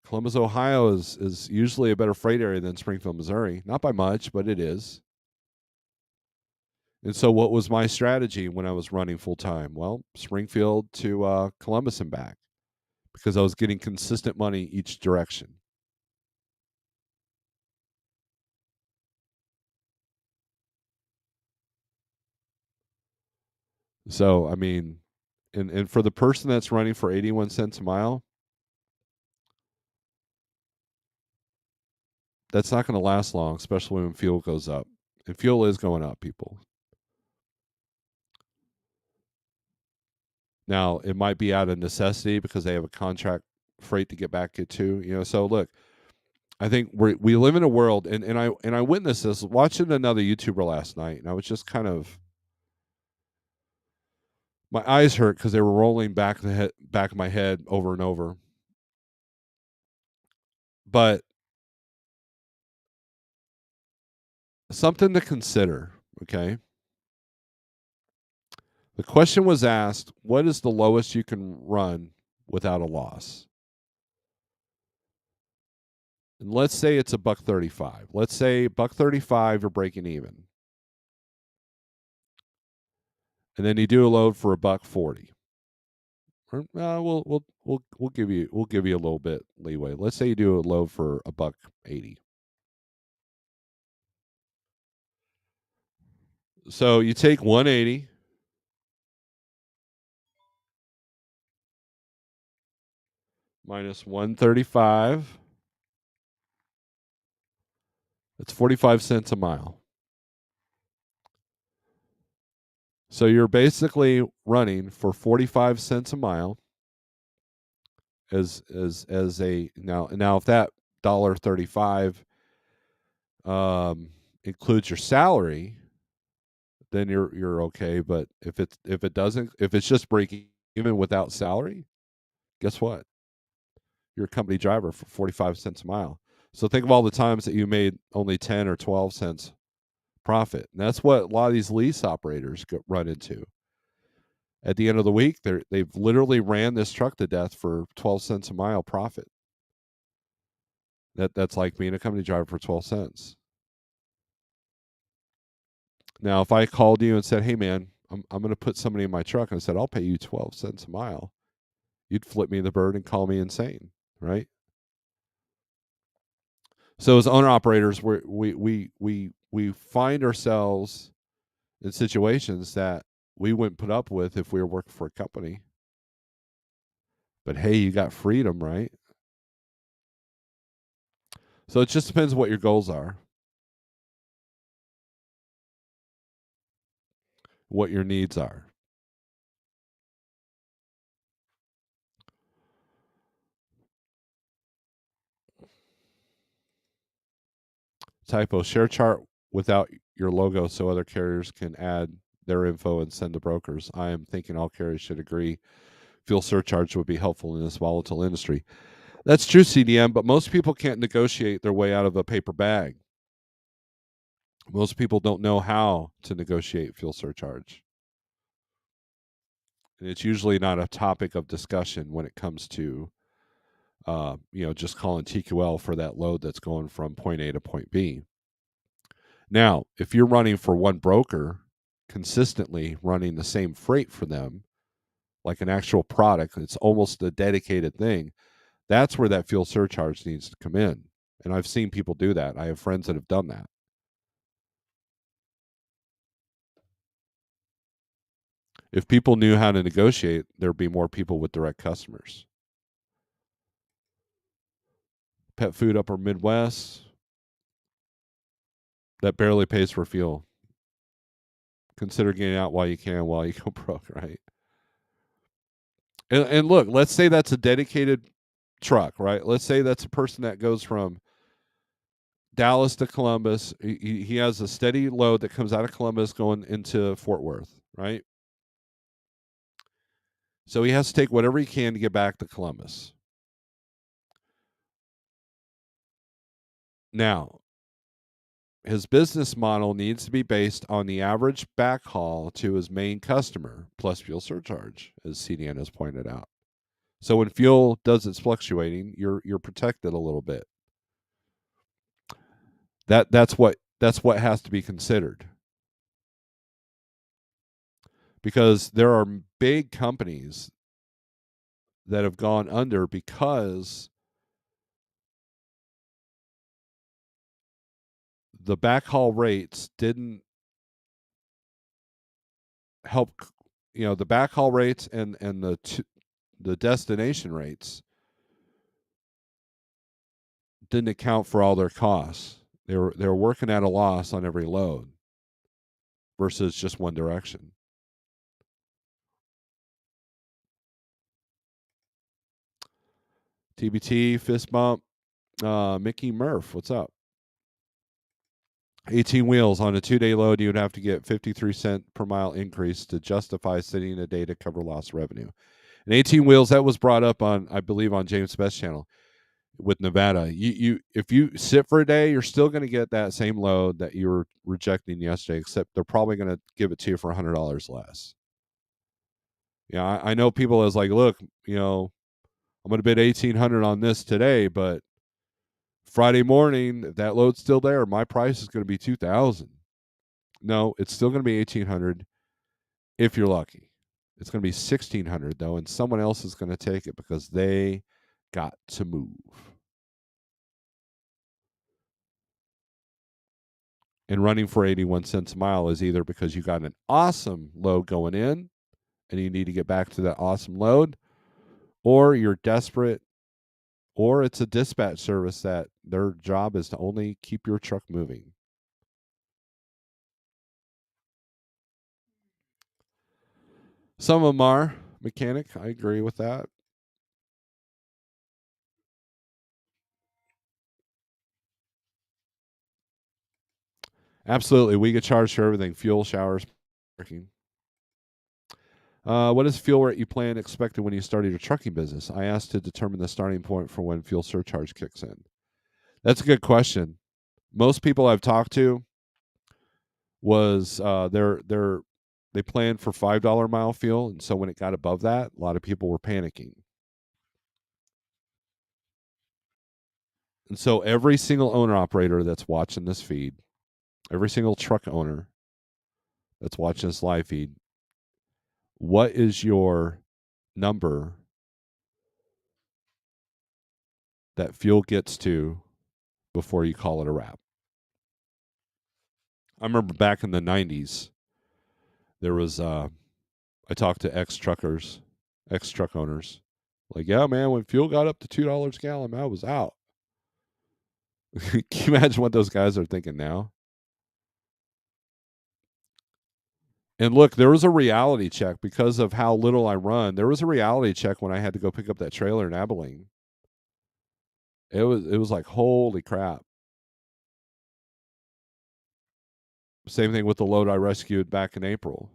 Columbus, Ohio is usually a better freight area than Springfield, Missouri. Not by much, but it is. And so, what was my strategy when I was running full time? Well, Springfield to Columbus and back because I was getting consistent money each direction. So, I mean, and for the person that's running for 81 cents a mile, that's not going to last long, especially when fuel goes up. And fuel is going up, people. Now, it might be out of necessity because they have a contract freight to get back to. So look, I think we live in a world, and I witnessed this watching another YouTuber last night, and I was just kind of My eyes hurt because they were rolling back of my head over and over. But something to consider, okay? The question was asked, what is the lowest you can run without a loss? And let's say it's a buck 35. Let's say buck 35 you're breaking even. And then you do a load for a buck 40. Or, we'll give you a little bit leeway. Let's say you do a load for a buck 80. So you take 180 minus 135. That's 45 cents a mile. So you're basically running for 45 cents a mile as a now if that $1.35 includes your salary, then you're okay. But if it doesn't, if it's just breaking even without salary, guess what? You're a company driver for 45 cents a mile. So think of all the times that you made only 10 or 12 cents profit. And that's what a lot of these lease operators run into. At the end of the week, they've literally ran this truck to death for 12 cents a mile profit. That's like being a company driver for 12 cents. Now, if I called you and said, "Hey man, I'm going to put somebody in my truck," and I said, "I'll pay you 12 cents a mile," you'd flip me the bird and call me insane, right? So as owner operators, we find ourselves in situations that we wouldn't put up with if we were working for a company. But hey, you got freedom, right? So it just depends what your goals are, what your needs are. Typo, share chart without your logo so other carriers can add their info and send to brokers. I am thinking all carriers should agree fuel surcharge would be helpful in this volatile industry. That's true, CDM, but most people can't negotiate their way out of a paper bag. Most people don't know how to negotiate fuel surcharge. And it's usually not a topic of discussion when it comes to just calling TQL for that load that's going from point A to point B. Now, if you're running for one broker, consistently running the same freight for them, like an actual product, it's almost a dedicated thing. That's where that fuel surcharge needs to come in. And I've seen people do that. I have friends that have done that. If people knew how to negotiate, there'd be more people with direct customers. Pet food upper Midwest, that barely pays for fuel. Consider getting out while you can, while you go broke, right? And look, let's say that's a dedicated truck, right? Let's say that's a person that goes from Dallas to Columbus. He has a steady load that comes out of Columbus going into Fort Worth, right? So he has to take whatever he can to get back to Columbus. Now, his business model needs to be based on the average backhaul to his main customer plus fuel surcharge, as CDN has pointed out. So when fuel does its fluctuating, you're protected a little bit. That's what has to be considered. Because there are big companies that have gone under because the backhaul rates didn't help, the backhaul rates and the destination rates didn't account for all their costs. They were working at a loss on every load versus just one direction. TBT fist bump. Mickey Murph, what's up? 18 wheels on a 2-day load, you would have to get 53 cent per mile increase to justify sitting a day to cover lost revenue. And 18 wheels, that was brought up on, I believe, on James Best channel with Nevada. You if you sit for a day, you're still going to get that same load that you were rejecting yesterday, except they're probably going to give it to you for $100 less. Yeah, I know people is like, look, I'm going to bid 1,800 on this today, but Friday morning, if that load's still there, my price is going to be 2,000. No, it's still going to be 1,800 if you're lucky. It's going to be 1,600 though, and someone else is going to take it because they got to move. And running for 81 cents a mile is either because you got an awesome load going in and you need to get back to that awesome load, or you're desperate, or it's a dispatch service that their job is to only keep your truck moving. Some of them are mechanic. I agree with that. Absolutely. We get charged for everything: fuel, showers, parking. What is fuel rate you plan expected when you started your trucking business? I asked to determine the starting point for when fuel surcharge kicks in. That's a good question. Most people I've talked to was they planned for $5 mile fuel, and so when it got above that, a lot of people were panicking. And so every single owner operator that's watching this feed, every single truck owner that's watching this live feed, what is your number that fuel gets to before you call it a wrap? I remember back in the 90s, there was I talked to ex truckers, ex truck owners, like, yeah, man, when fuel got up to $2 a gallon, I was out. Can you imagine what those guys are thinking now? And look, there was a reality check because of how little I run. There was a reality check when I had to go pick up that trailer in Abilene. It was like, holy crap. Same thing with the load I rescued back in April.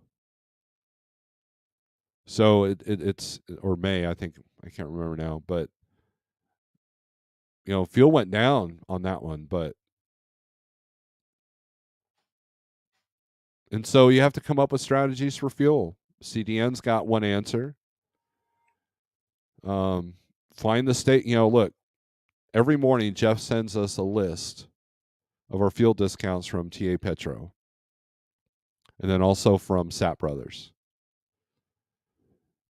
So it's or May, I think, I can't remember now, but fuel went down on that one, but and so you have to come up with strategies for fuel. CDN's got one answer. Um, find the state. Look, every morning Jeff sends us a list of our fuel discounts from TA Petro, and then also from Sap Brothers.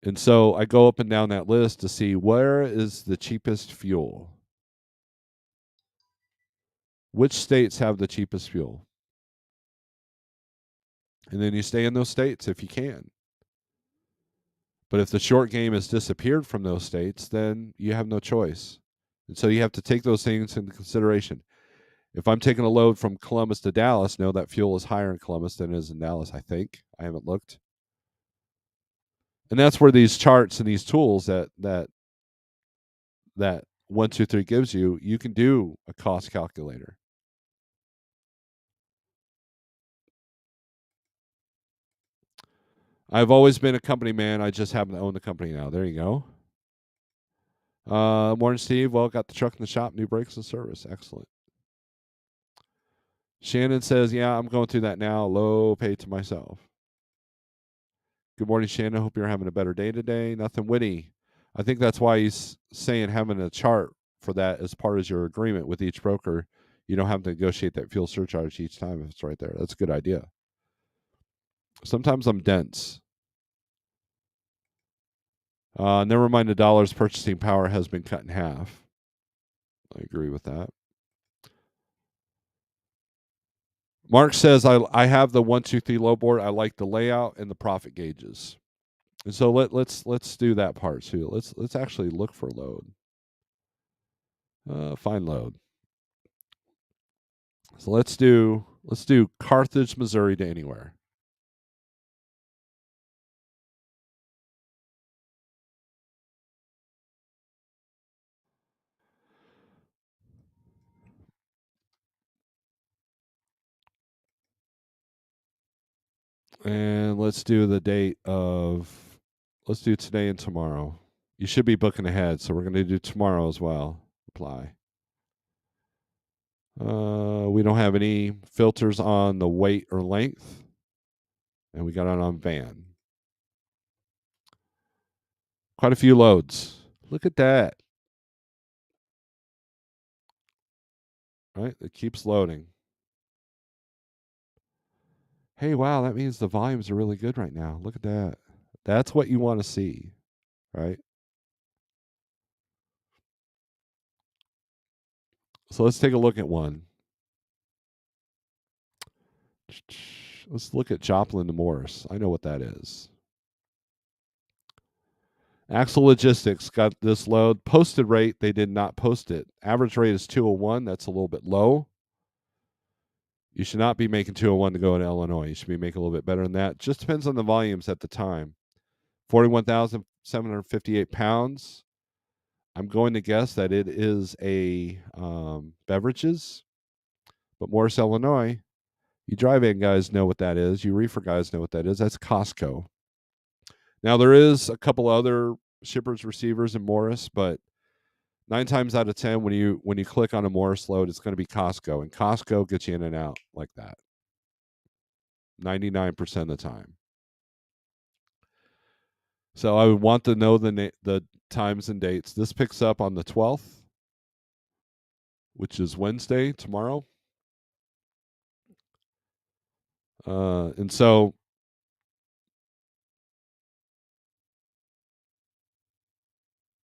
And so I go up and down that list to see where is the cheapest fuel. Which states have the cheapest fuel? And then you stay in those states if you can. But if the short game has disappeared from those states, then you have no choice. And so you have to take those things into consideration. If I'm taking a load from Columbus to Dallas, know that fuel is higher in Columbus than it is in Dallas, I think. I haven't looked. And that's where these charts and these tools that 123 gives you, you can do a cost calculator. I've always been a company man. I just happen to own the company now. There you go. Morning, Steve. Well, got the truck in the shop, new brakes and service. Excellent. Shannon says, yeah, I'm going through that now. Low pay to myself. Good morning, Shannon. Hope you're having a better day today. Nothing witty. I think that's why he's saying having a chart for that as part of your agreement with each broker. You don't have to negotiate that fuel surcharge each time if it's right there. That's a good idea. Sometimes I'm dense. Never mind, the dollar's purchasing power has been cut in half. I agree with that. Mark says, I have the 123 low board. I like the layout and the profit gauges. And so let's do that part too. Let's actually look for load. Find load. So let's do Carthage, Missouri to anywhere. And let's do the date of, let's do today and tomorrow. You should be booking ahead, so we're going to do tomorrow as well. Apply. We don't have any filters on the weight or length, and we got it on van. Quite a few loads. Look at that. Right? It keeps loading. Hey, wow, that means the volumes are really good right now. Look at that. That's what you want to see, right? So let's take a look at one. Let's look at Joplin to Morris. I know what that is. Axle Logistics got this load. Posted rate, they did not post it. Average rate is 201. That's a little bit low. You should not be making 201 to go in Illinois. You should be making a little bit better than that. Just depends on the volumes at the time. 41,758 pounds. I'm going to guess that it is a beverages, but Morris, Illinois, you drive-in guys know what that is. You reefer guys know what that is. That's Costco. Now, there is a couple other shippers, receivers in Morris, but 9 times out of 10, when you click on a Morris load, it's going to be Costco, and Costco gets you in and out like that 99% of the time. So I would want to know the times and dates. This picks up on the 12th, which is Wednesday, tomorrow. And so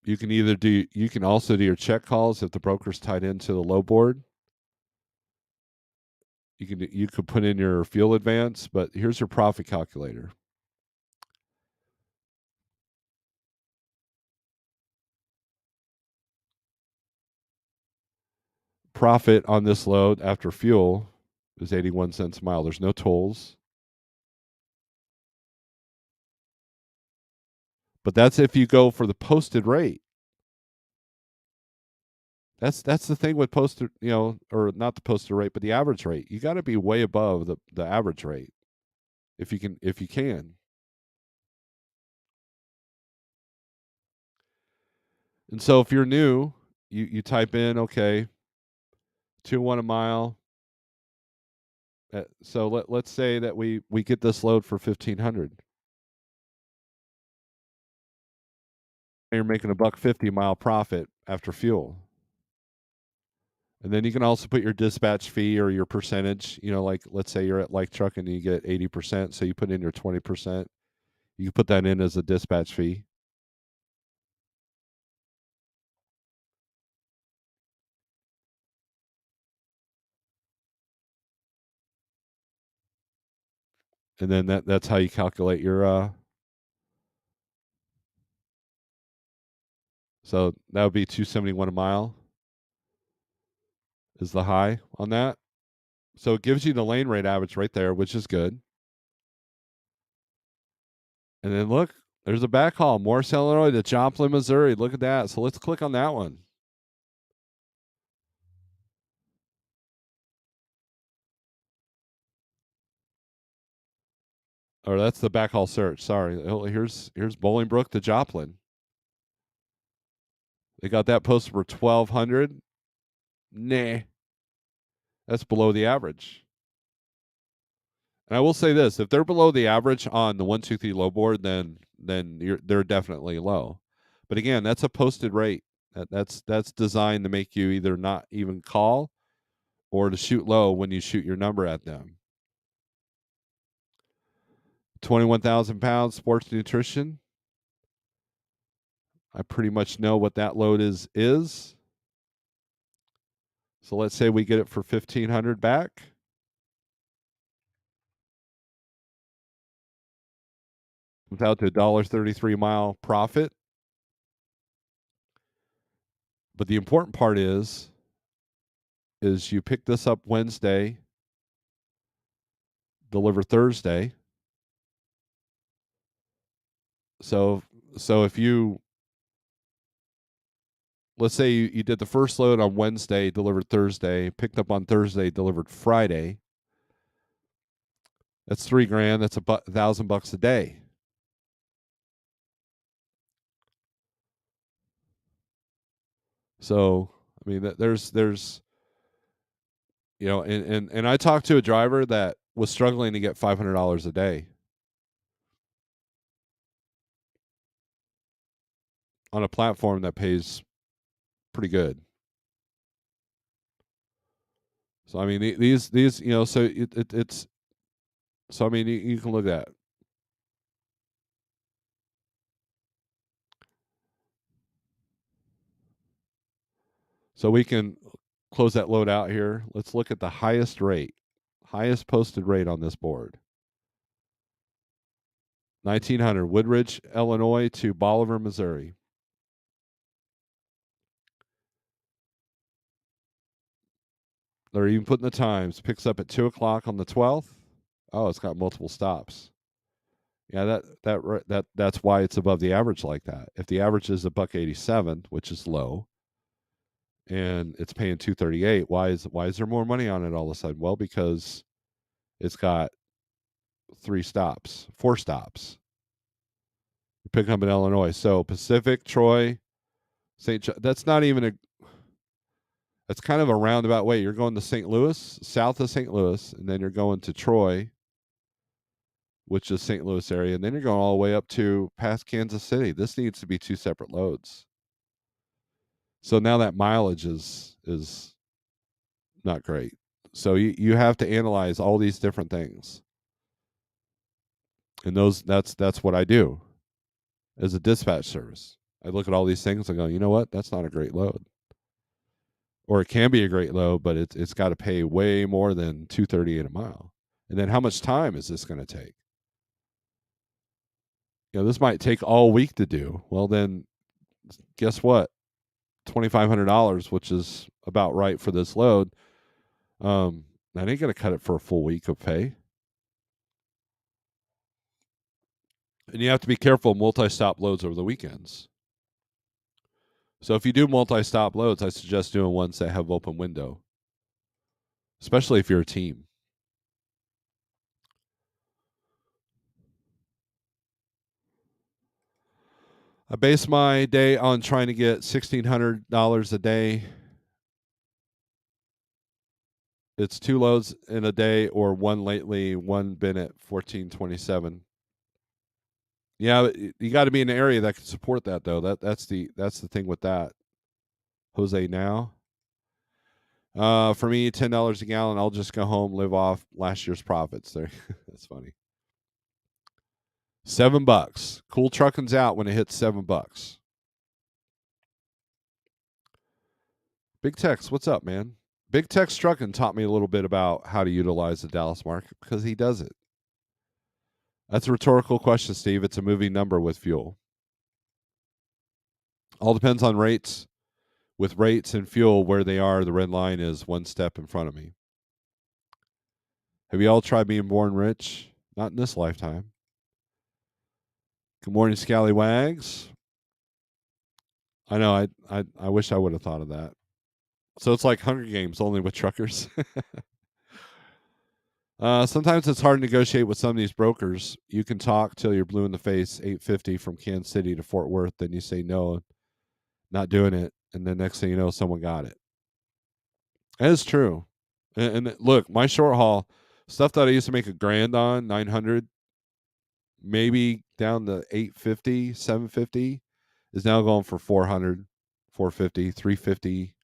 you can also do your check calls if the broker's tied into the low board. You could put in your fuel advance, but here's your profit calculator. Profit on this load after fuel is 81 cents a mile. There's no tolls. But that's if you go for the posted rate. That's the thing with posted, or not the posted rate, but the average rate. You got to be way above the average rate if you can. And so if you're new, you type in, okay, 2-1 a mile. So let's say that we get this load for 1,500. You're making a $1.50 profit after fuel. And then you can also put your dispatch fee or your percentage. Like let's say you're at Like Truck and you get 80%, so you put in your 20%. You can put that in as a dispatch fee. And then that's how you calculate your. So that would be 271 a mile is the high on that. So it gives you the lane rate average right there, which is good. And then look, there's a backhaul, Morris, Illinois to Joplin, Missouri. Look at that. So let's click on that one. Or that's the backhaul search. Sorry. Here's Bolingbrook to Joplin. They got that posted for 1,200. Nah, that's below the average. And I will say this: if they're below the average on the 123 low board, then they're definitely low. But again, that's a posted rate. That's designed to make you either not even call or to shoot low when you shoot your number at them. 21,000 pounds sports nutrition. I pretty much know what that load is. So let's say we get it for 1,500 back. Without the $1.33 mile profit. But the important part is you pick this up Wednesday, deliver Thursday. So if you, let's say you did the first load on Wednesday, delivered Thursday, picked up on Thursday, delivered Friday. That's $3,000. That's $1,000 a day. So I mean, there's and I talked to a driver that was struggling to get $500 a day on a platform that pays pretty good. So I mean, these so it's so I mean, you can look at it. So we can close that load out here. Let's look at the highest posted rate on this board. 1900 Woodridge, Illinois to Bolivar, Missouri. They're even putting the times. Picks up at 2 o'clock on the 12th. Oh, it's got multiple stops. Yeah, that's why it's above the average like that. If the average is $1.87, which is low, and it's paying 238, why is there more money on it all of a sudden? Well, because it's got 4 stops. You're picking up in Illinois. So Pacific, Troy, St. John. That's kind of a roundabout way. You're going to St. Louis, south of St. Louis, and then you're going to Troy, which is St. Louis area, and then you're going all the way up to past Kansas City. This needs to be 2 separate loads. So now that mileage is not great. So you have to analyze all these different things. And that's what I do as a dispatch service. I look at all these things and go, you know what? That's not a great load. Or it can be a great load, but it's got to pay way more than 238 a mile. And then how much time is this going to take? This might take all week to do. Well, then guess what? $2,500, which is about right for this load. That ain't going to cut it for a full week of pay. And you have to be careful multi-stop loads over the weekends. So if you do multi-stop loads, I suggest doing ones that have open window, especially if you're a team. I base my day on trying to get $1,600 a day. It's 2 loads in a day, or one lately, one been at 1427. Yeah, you got to be in an area that can support that, though. That's the thing with that. Jose now. For me, $10 a gallon. I'll just go home, live off last year's profits. There, that's funny. $7. Cool trucking's out when it hits $7. Big Tex, what's up, man? Big Tex Trucking taught me a little bit about how to utilize the Dallas market because he does it. That's a rhetorical question, Steve. It's a moving number with fuel. All depends on rates. With rates and fuel where they are, the red line is one step in front of me. Have you all tried being born rich? Not in this lifetime. Good morning, Scallywags. I know. I wish I would have thought of that. So it's like Hunger Games, only with truckers. Sometimes it's hard to negotiate with some of these brokers. You can talk till you're blue in the face, 850 from Kansas City to Fort Worth. Then you say no, not doing it, and then next thing you know, someone got it. That is true. And look, my short haul stuff that I used to make $1,000 on, 900, maybe down to 850, 750, is now going for 400, 450, 350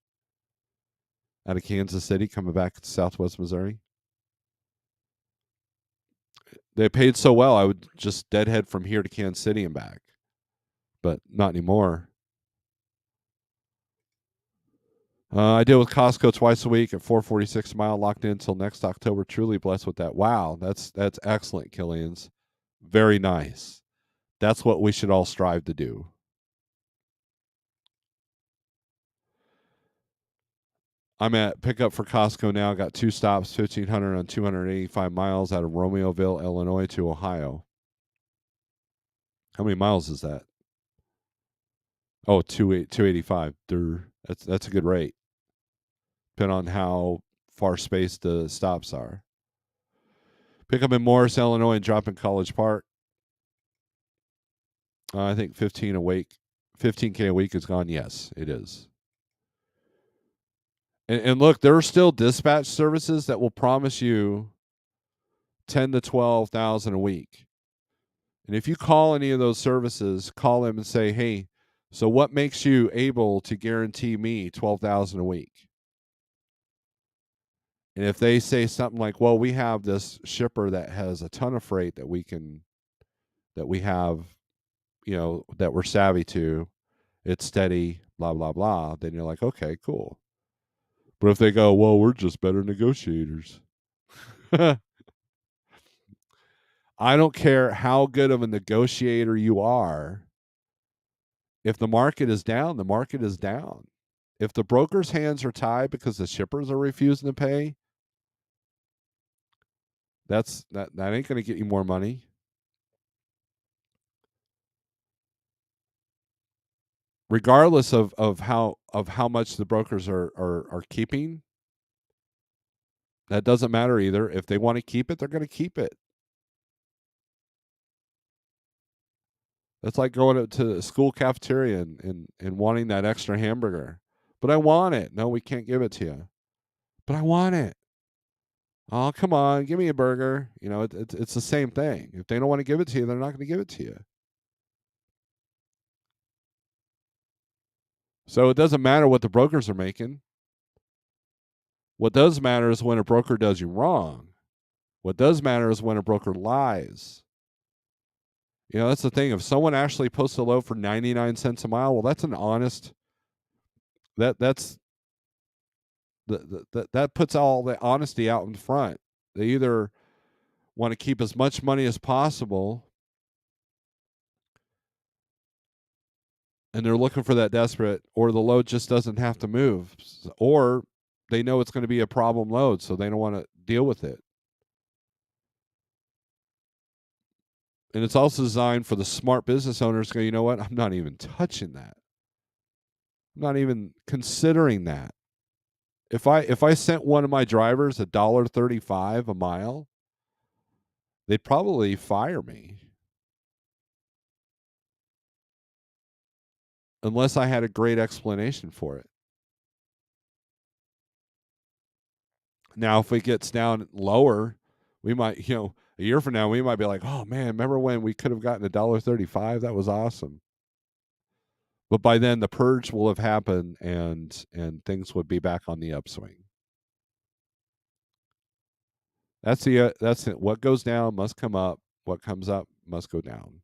out of Kansas City, coming back to Southwest Missouri. They paid so well, I would just deadhead from here to Kansas City and back, but not anymore. I deal with Costco twice a week at 446 a mile, locked in until next October. Truly blessed with that. Wow, that's excellent, Killians. Very nice. That's what we should all strive to do. I'm at pickup for Costco now. Got 2 stops, 1,500 on 285 miles out of Romeoville, Illinois to Ohio. How many miles is that? Oh, 285. That's a good rate. Depending on how far spaced the stops are. Pick up in Morris, Illinois, and drop in College Park. I think 15K a week is gone. Yes, it is. And look, there are still dispatch services that will promise you 10 to 12,000 a week. And if you call any of those services, call them and say, "Hey, so what makes you able to guarantee me 12,000 a week?" And if they say something like, "Well, we have this shipper that has a ton of freight that we have, that we're savvy to, it's steady, blah blah blah," then you're like, "Okay, cool." But if they go, "Well, we're just better negotiators." I don't care how good of a negotiator you are. If the market is down, the market is down. If the broker's hands are tied because the shippers are refusing to pay, that ain't going to get you more money. Regardless of how much the brokers are keeping, that doesn't matter either. If they want to keep it, they're going to keep it. That's like going to the school cafeteria and wanting that extra hamburger. But I want it. No, we can't give it to you. But I want it. Oh, come on, give me a burger. It's the same thing. If they don't want to give it to you, they're not going to give it to you. So it doesn't matter what the brokers are making. What does matter is when a broker does you wrong. What does matter is when a broker lies. That's the thing. If someone actually posts a load for 99 cents a mile, well, that's an honest. That's that puts all the honesty out in front. They either want to keep as much money as possible, and they're looking for that desperate, or the load just doesn't have to move, or they know it's going to be a problem load, so they don't want to deal with it. And it's also designed for the smart business owners to go, you know what? I'm not even touching that. I'm not even considering that. If I sent one of my drivers $1.35 a mile, they'd probably fire me. Unless I had a great explanation for it. Now, if it gets down lower, we might, a year from now, we might be like, "Oh man, remember when we could have gotten $1.35? That was awesome." But by then, the purge will have happened, and things would be back on the upswing. That's it. What goes down must come up. What comes up must go down.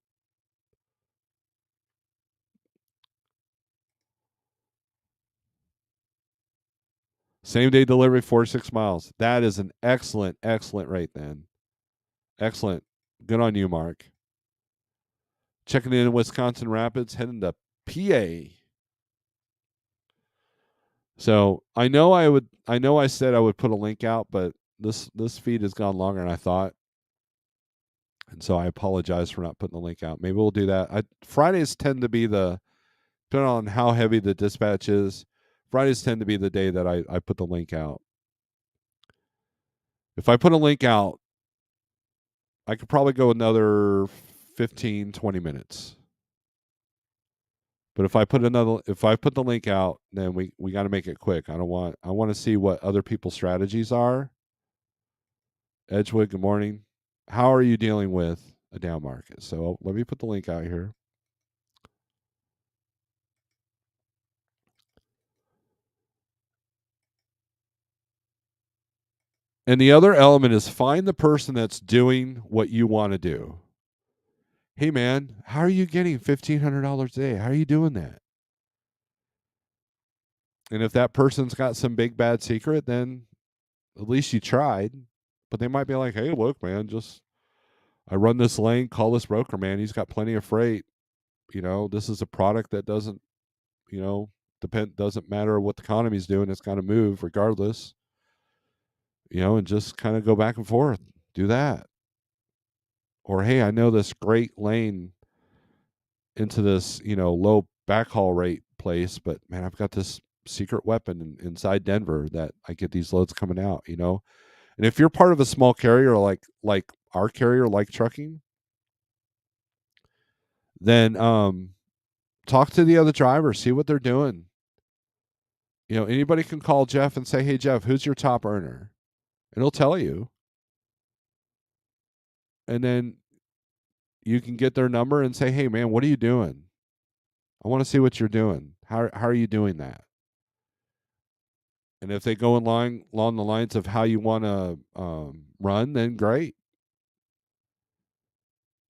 Same day delivery, 4 to 6 miles. That is an excellent, excellent rate. Then, excellent. Good on you, Mark. Checking in Wisconsin Rapids, heading to PA. So I know I said I would put a link out, but this feed has gone longer than I thought. And so I apologize for not putting the link out. Maybe we'll do that. Fridays tend to be depending on how heavy the dispatch is, Fridays tend to be the day that I put the link out. If I put a link out, I could probably go another 15, 20 minutes. But if I put the link out, then we got to make it quick. I want to see what other people's strategies are. Edgewood, good morning. How are you dealing with a down market? So let me put the link out here. And the other element is find the person that's doing what you want to do. Hey man, how are you getting $1,500 a day? How are you doing that? And if that person's got some big bad secret, then at least you tried. But they might be like, "Hey, look, man, I run this lane, call this broker, man. He's got plenty of freight. This is a product that doesn't, doesn't matter what the economy's doing, it's got to move regardless. And just kind of go back and forth. Do that. Or hey, I know this great lane into this, low backhaul rate place, but man, I've got this secret weapon inside Denver that I get these loads coming out, And if you're part of a small carrier like our carrier, like trucking, then talk to the other drivers, see what they're doing. Anybody can call Jeff and say, "Hey Jeff, who's your top earner?" And he'll tell you. And then you can get their number and say, "Hey man, what are you doing? I want to see what you're doing. How are you doing that?" And if they go along the lines of how you want to run, then great.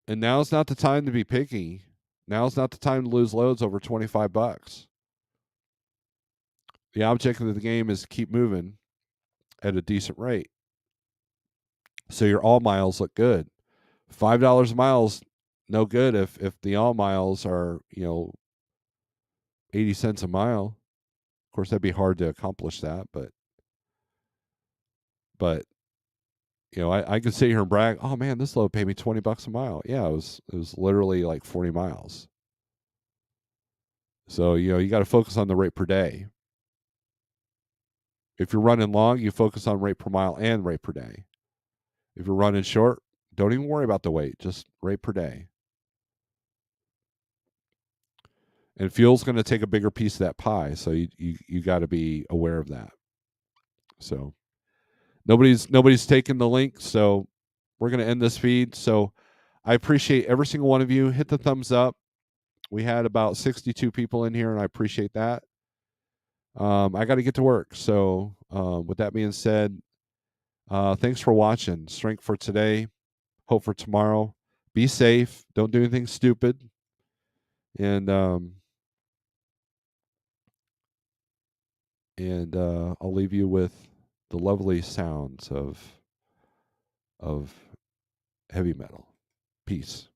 And now's not the time to be picky. Now's not the time to lose loads over $25. The object of the game is to keep moving at a decent rate, so your all miles look good. $5 a mile's no good if the all miles are 80 cents a mile. Of course, that'd be hard to accomplish that, but I could sit here and brag. Oh man, this load paid me $20 a mile. Yeah, it was literally like 40 miles. So you got to focus on the rate per day. If you're running long, you focus on rate per mile and rate per day. If you're running short, don't even worry about the weight, just rate per day. And fuel's going to take a bigger piece of that pie, so you got to be aware of that. So nobody's taken the link, so we're going to end this feed. So I appreciate every single one of you. Hit the thumbs up. We had about 62 people in here, and I appreciate that. I got to get to work. So with that being said, thanks for watching. Strength for today, hope for tomorrow. Be safe. Don't do anything stupid. And I'll leave you with the lovely sounds of heavy metal. Peace.